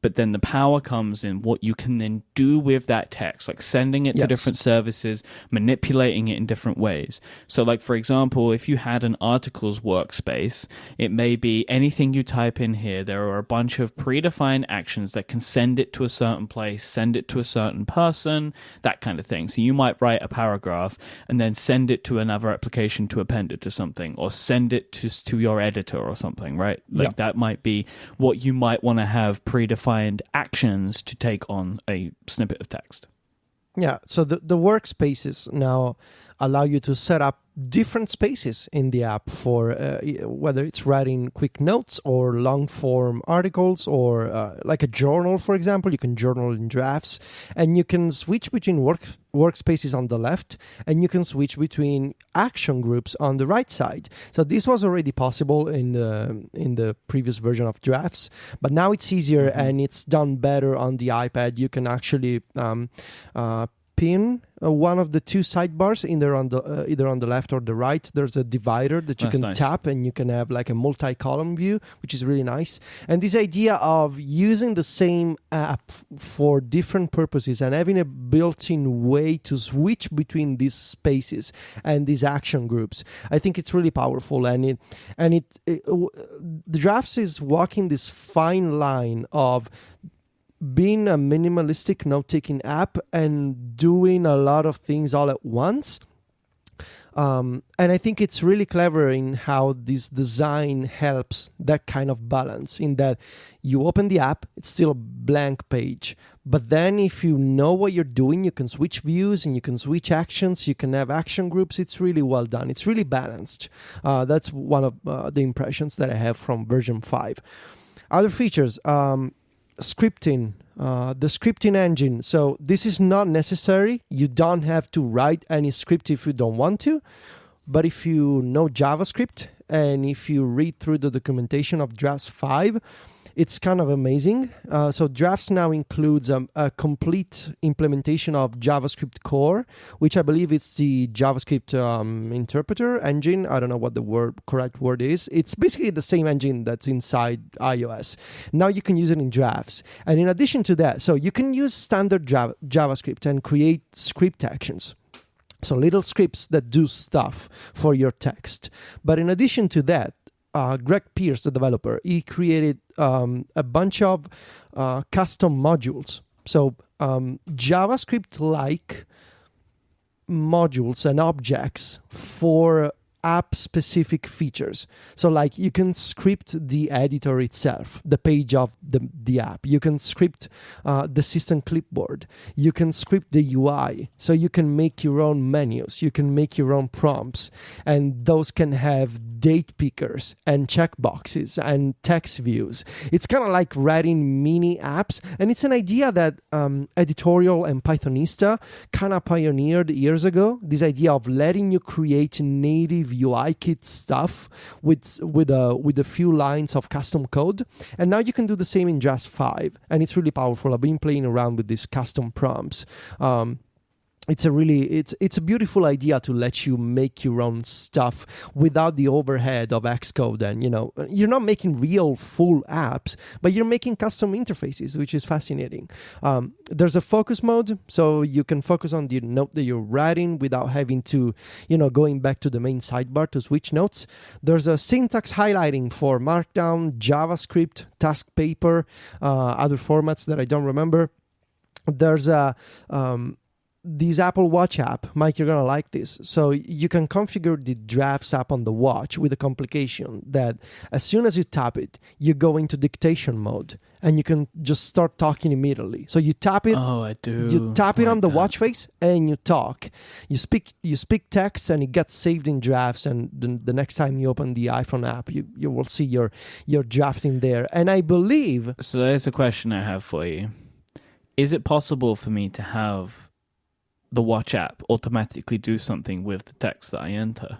but then the power comes in what you can then do with that text, like sending it to different services, manipulating it in different ways. So like, for example, if you had an articles workspace, it may be anything you type in here. There are a bunch of predefined actions that can send it to a certain place, send it to a certain person, that kind of thing. So you might write a paragraph and then send it to another application to append it to something, or send it to your editor or something, right? Like that might be what you might want to have predefined actions to take on a snippet of text. Yeah, so the workspaces now allow you to set up different spaces in the app for whether it's writing quick notes or long form articles, or like a journal, for example. You can journal in drafts, and you can switch between workspaces on the left, and you can switch between action groups on the right side. So this was already possible in the previous version of drafts, but now it's easier and it's done better on the iPad. You can actually pin one of the 2 sidebars either on the left or the right. There's a divider that you can tap, and you can have like a multi-column view, which is really nice. And this idea of using the same app for different purposes and having a built-in way to switch between these spaces and these action groups, I think it's really powerful. And the drafts is walking this fine line of being a minimalistic note-taking app and doing a lot of things all at once. And I think it's really clever in how this design helps that kind of balance, in that you open the app, it's still a blank page. But then if you know what you're doing, you can switch views and you can switch actions, you can have action groups. It's really well done. It's really balanced. That's one of the impressions that I have from version 5. Other features, scripting, the scripting engine. So this is not necessary. You don't have to write any script if you don't want to. But if you know JavaScript and if you read through the documentation of Drafts 5, it's kind of amazing. So Drafts now includes a complete implementation of JavaScript core, which I believe it's the JavaScript interpreter engine. I don't know what the correct word is. It's basically the same engine that's inside iOS. Now you can use it in Drafts. And in addition to that, so you can use standard JavaScript and create script actions. So little scripts that do stuff for your text. But in addition to that, Greg Pierce, the developer, he created a bunch of custom modules. So JavaScript-like modules and objects for app-specific features. So like you can script the editor itself, the page of the app. You can script the system clipboard. You can script the UI. So you can make your own menus. You can make your own prompts. And those can have date pickers and checkboxes and text views. It's kind of like writing mini apps. And it's an idea that Editorial and Pythonista kind of pioneered years ago. This idea of letting you create native UI kit stuff with a few lines of custom code. And now you can do the same in Drafts 5. And it's really powerful. I've been playing around with these custom prompts. it's a beautiful idea to let you make your own stuff without the overhead of Xcode. And you're not making real full apps, but you're making custom interfaces, which is fascinating. There's a focus mode, so you can focus on the note that you're writing without having to going back to the main sidebar to switch notes. There's a syntax highlighting for Markdown, JavaScript, task paper, other formats that I don't remember. There's this Apple Watch app. Myke, you're gonna like this. So you can configure the drafts app on the watch with a complication that as soon as you tap it, you go into dictation mode and you can just start talking immediately. So you tap it. Oh, I do. You tap it like on the that. watch face and you talk. You speak text and it gets saved in drafts. And the next time you open the iPhone app, you will see your drafting there. And I believe. So there's a question I have for you. Is it possible for me to have the watch app automatically do something with the text that I enter?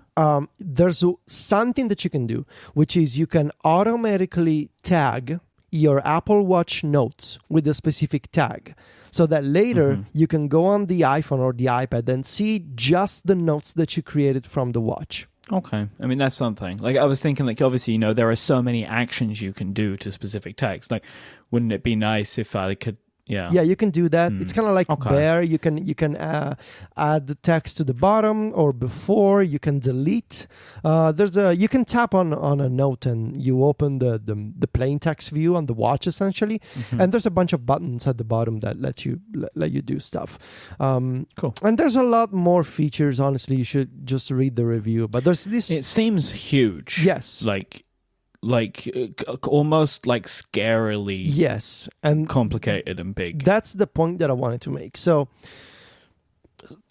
There's something that you can do, which is you can automatically tag your Apple Watch notes with a specific tag, so that later you can go on the iPhone or the iPad and see just the notes that you created from the watch. Okay. I mean, that's something. Like, I was thinking, like, obviously, there are so many actions you can do to specific text. Like, wouldn't it be nice if I could... Yeah, you can do that. It's kind of like Okay. Bear. You can add the text to the bottom or before. You can delete. You can tap on a note and you open the plain text view on the watch essentially. And there's a bunch of buttons at the bottom that let you do stuff. Cool. And there's a lot more features. Honestly, you should just read the review. But there's this. It seems huge. Yes. Like almost like scarily Yes, and complicated and big. that's the point that I wanted to make. So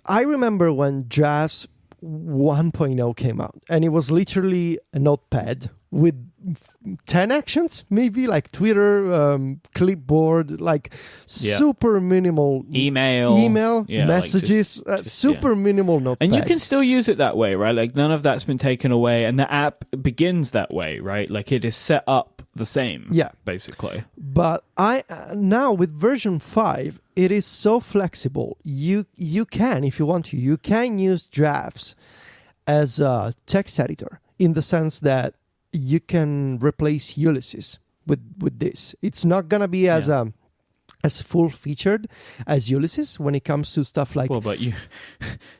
I remember when Drafts 1.0 came out, and it was literally a notepad with 10 actions, maybe, like Twitter, clipboard, like super minimal email, messages, super minimal notepad. And you can still use it that way, right? Like, none of that's been taken away, and the app begins that way, right? Like, it is set up the same, basically. But now with version 5, it is so flexible. You can, if you want to, you can use Drafts as a text editor, in the sense that you can replace Ulysses with this. It's not gonna be as full featured as Ulysses when it comes to stuff like. Well, but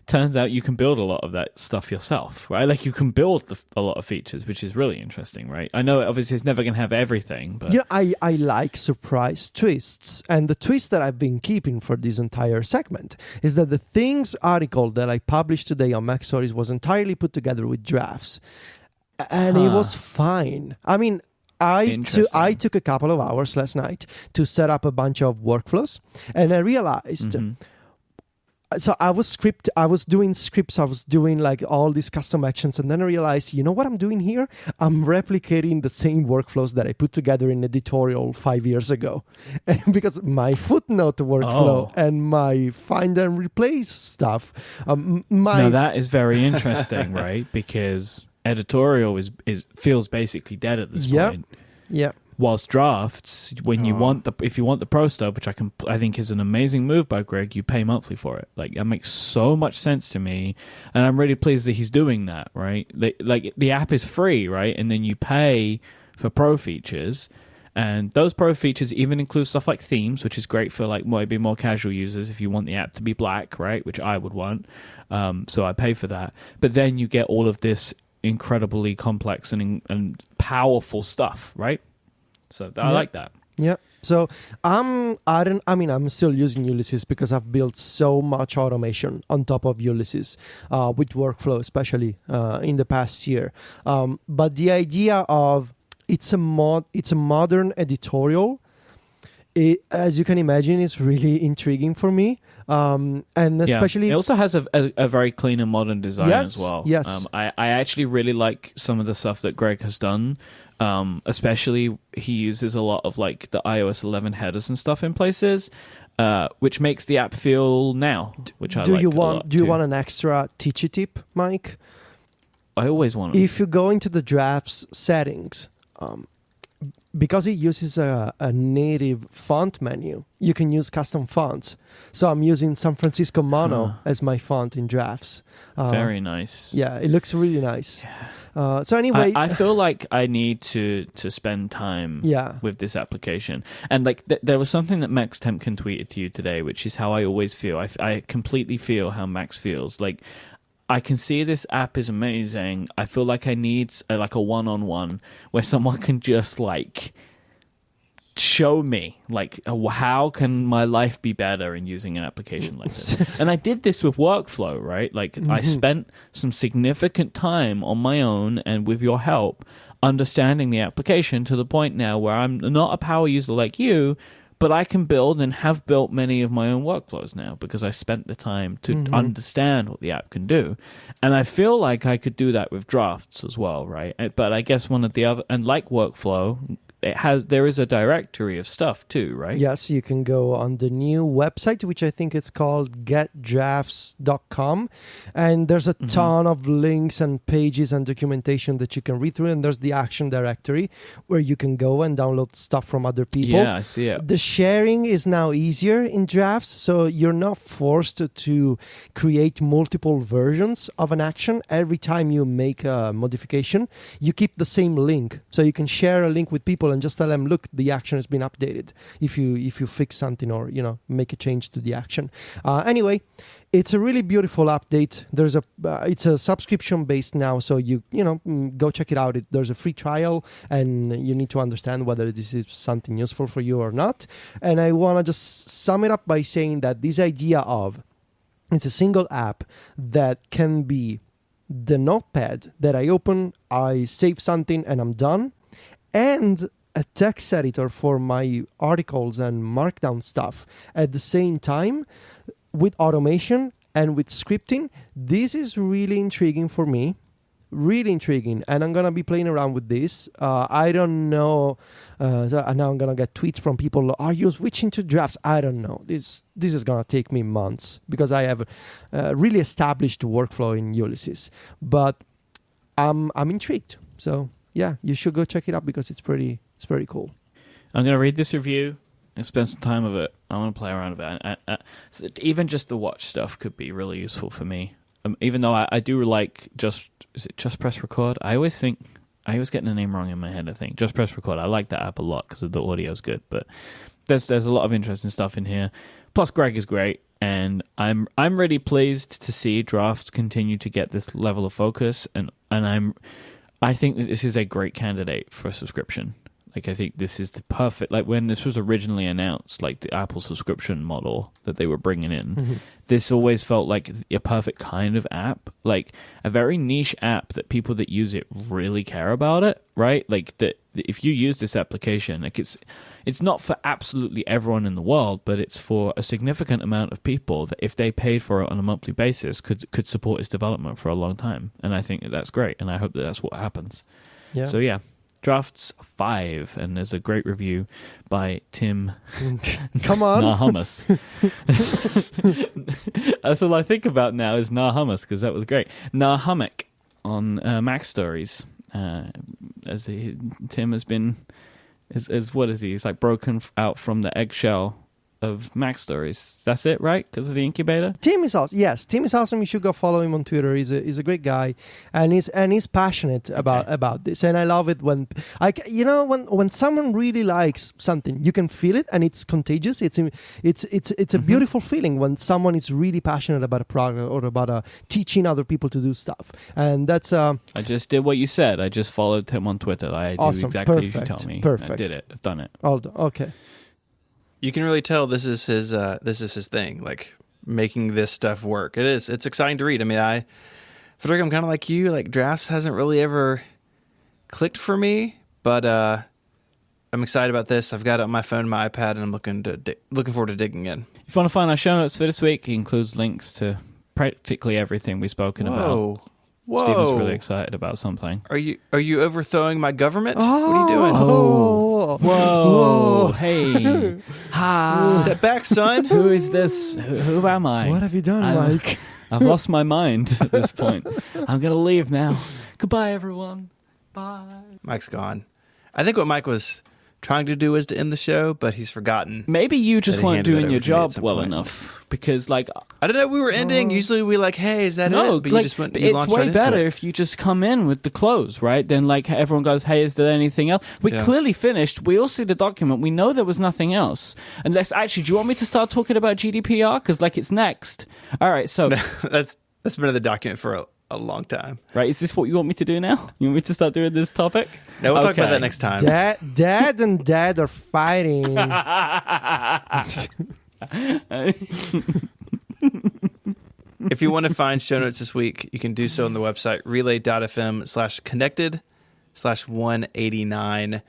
turns out you can build a lot of that stuff yourself, right? Like, you can build a lot of features, which is really interesting, right? I know obviously it's never going to have everything, but I like surprise twists, and the twist that I've been keeping for this entire segment is that the Things article that I published today on Mac Stories was entirely put together with Drafts, and it was fine. I mean, I took a couple of hours last night to set up a bunch of workflows, and I realized. So I was doing scripts, I was doing like all these custom actions, and then I realized, you know what I'm doing here? I'm replicating the same workflows that I put together in editorial 5 years ago. And because my footnote workflow and my find and replace stuff, now that is very interesting, right? Because editorial feels basically dead at this point. Yeah. Whilst Drafts, when if you want the pro stuff, which I think is an amazing move by Greg, you pay monthly for it. Like, that makes so much sense to me, and I'm really pleased that he's doing that. Right, like the app is free, right, and then you pay for pro features, and those pro features even include stuff like themes, which is great for like maybe more casual users if you want the app to be black, right, which I would want. So I pay for that, but then you get all of this incredibly complex and powerful stuff, right? So I like that. Yeah. So I'm still using Ulysses because I've built so much automation on top of Ulysses with workflow, especially in the past year. But the idea of it's a modern editorial. As you can imagine, is really intriguing for me. And especially it also has a very clean and modern design as well. Yes. I actually really like some of the stuff that Greg has done. Especially he uses a lot of like the iOS 11 headers and stuff in places, which makes the app feel now, which I like. Do you want an extra teachy tip, Myke? I always want If you go into the Drafts settings, because it uses a native font menu, you can use custom fonts. So I'm using San Francisco Mono as my font in Drafts. Very nice. Yeah, it looks really nice. Yeah. So anyway, I feel like I need to spend time with this application. And like there was something that Max Temkin tweeted to you today, which is how I always feel. I completely feel how Max feels. Like, I can see this app is amazing. I feel like I need like a one-on-one where someone can just like show me like how can my life be better in using an application like this. And I did this with Workflow, right? Like I spent some significant time on my own and with your help understanding the application to the point now where I'm not a power user like you, but I can build and have built many of my own workflows now because I spent the time to understand what the app can do. And I feel like I could do that with Drafts as well, right? But I guess one of the other, and like Workflow, there is a directory of stuff too, right? Yes, you can go on the new website, which I think it's called getdrafts.com. And there's a ton of links and pages and documentation that you can read through. And there's the action directory where you can go and download stuff from other people. Yeah, I see it. The sharing is now easier in Drafts. So you're not forced to create multiple versions of an action. Every time you make a modification, you keep the same link. So you can share a link with people and just tell them, look, the action has been updated if you fix something or make a change to the action. Anyway, it's a really beautiful update. There's it's a subscription based now, so you go check it out. There's a free trial, and you need to understand whether this is something useful for you or not. And I want to just sum it up by saying that this idea of it's a single app that can be the notepad that I open, I save something, and I'm done, and a text editor for my articles and markdown stuff at the same time with automation and with scripting. This is really intriguing for me. Really intriguing. And I'm going to be playing around with this. I don't know. Now I'm going to get tweets from people. Are you switching to Drafts? I don't know. This is going to take me months because I have really established workflow in Ulysses. But I'm intrigued. So yeah, you should go check it out because it's pretty cool. I'm going to read this review and spend some time with it. I want to play around with it. So even just the watch stuff could be really useful for me. Even though I do like Just Press Record. I always get the name wrong in my head, I think. Just Press Record. I like that app a lot because the audio's good. But there's a lot of interesting stuff in here. Plus, Greg is great. And I'm really pleased to see Drafts continue to get this level of focus. And I think that this is a great candidate for a subscription. Like, I think this is the perfect, like when this was originally announced, like the Apple subscription model that they were bringing in, this always felt like a perfect kind of app, like a very niche app that people that use it really care about it, right? Like that if you use this application, like it's not for absolutely everyone in the world, but it's for a significant amount of people that if they paid for it on a monthly basis could support its development for a long time. And I think that's great. And I hope that that's what happens. Yeah. So yeah. Drafts 5, and there's a great review by Tim. Come on, Hummus. That's all I think about now is Hummus because that was great. Hummick on Mac Stories, Tim has been, is what is he? He's like broken out from the eggshell of Mac Stories. That's it, right? Because of the incubator. Tim is awesome. Yes, Tim is awesome. You should go follow him on Twitter. He's a great guy, and he's passionate about this. And I love it when when someone really likes something, you can feel it, and it's contagious. It's a beautiful feeling when someone is really passionate about a product or about teaching other people to do stuff. And that's. I just did what you said. I just followed him on Twitter. I do exactly as you tell me. Perfect. I did it. I've done it. Okay. You can really tell this is his thing, like making this stuff work. It's exciting to read. I mean, Federico, I'm kind of like you. Like Drafts hasn't really ever clicked for me, but I'm excited about this. I've got it on my phone, my iPad, and I'm looking forward to digging in. If you want to find our show notes for this week, it includes links to practically everything we've spoken about. Whoa. Steven's really excited about something. Are you overthrowing my government? What are you doing? Whoa. Hey. Step back, son. Who is this? Who am I? What have you done, Myke? I've lost my mind at this point. I'm going to leave now. Goodbye, everyone. Bye. Mike's gone. I think what Myke was trying to do is to end the show, but he's forgotten. Maybe you just that he weren't handed that doing over your to me at job some well point. enough because, like, I don't know. We were ending. Usually we like, hey, is that no, it? But like, you just went. but You it's launched way right into better it. if you just come in with the close, right? Then, like, everyone goes, "Hey, is there anything else?" We Yeah. clearly finished. We all see the document. We know there was nothing else. And let's actually, do you want me to start talking about GDPR? Because, like, it's next. All right, so That's been in the document for a long time. right, is this what you want me to do now? You want me to start doing this topic? No, we'll talk about Okay. that next time. Dad and Dad are fighting. If you want to find show notes this week, you can do so on the website relay.fm/connected/189.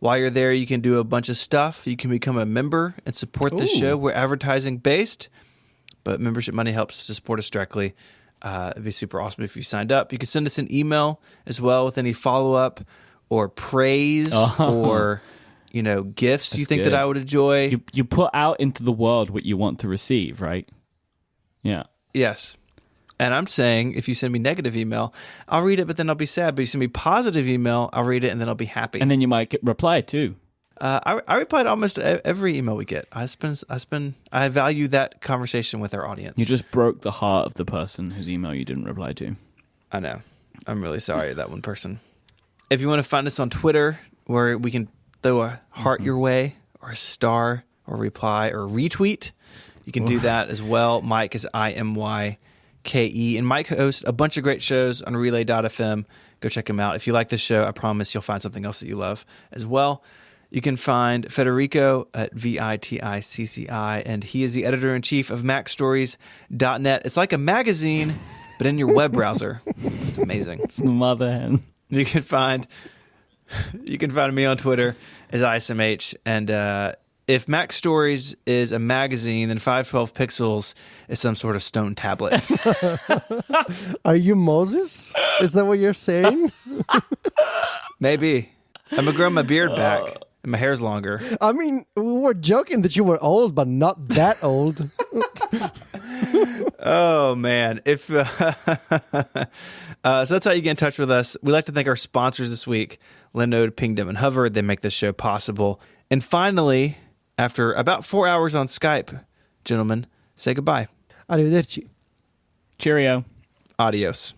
While you're there, you can do a bunch of stuff. You can become a member and support the Ooh. show. We're advertising based, but membership money helps to support us directly. It'd be super awesome if you signed up. You can send us an email as well with any follow-up or praise or, gifts you That's think good. that I would enjoy. You put out into the world what you want to receive, right? Yeah. Yes. And I'm saying if you send me negative email, I'll read it, but then I'll be sad. But you send me positive email, I'll read it, and then I'll be happy. And then you might reply too. I reply to almost every email we get. I value that conversation with our audience. You just broke the heart of the person whose email you didn't reply to. I know. I'm really sorry to that one person. If you want to find us on Twitter, where we can throw a heart your way, or a star, or reply, or retweet, you can do that as well. Myke is IMYKE. And Myke hosts a bunch of great shows on relay.fm. Go check him out. If you like this show, I promise you'll find something else that you love as well. You can find Federico at VITICCI, and he is the editor-in-chief of MacStories.net. It's like a magazine, but in your web browser. It's amazing. It's the mother hen. You can find me on Twitter as ISMH, and if Mac Stories is a magazine, then 512 Pixels is some sort of stone tablet. Are you Moses? Is that what you're saying? Maybe. I'm gonna grow my beard back, and my hair's longer. I mean, we were joking that you were old, but not that old. Oh man! If so, that's how you get in touch with us. We'd like to thank our sponsors this week: Linode, Pingdom, and Hover. They make this show possible. And finally, after about 4 hours on Skype, gentlemen, say goodbye. Arrivederci. Cheerio. Adios.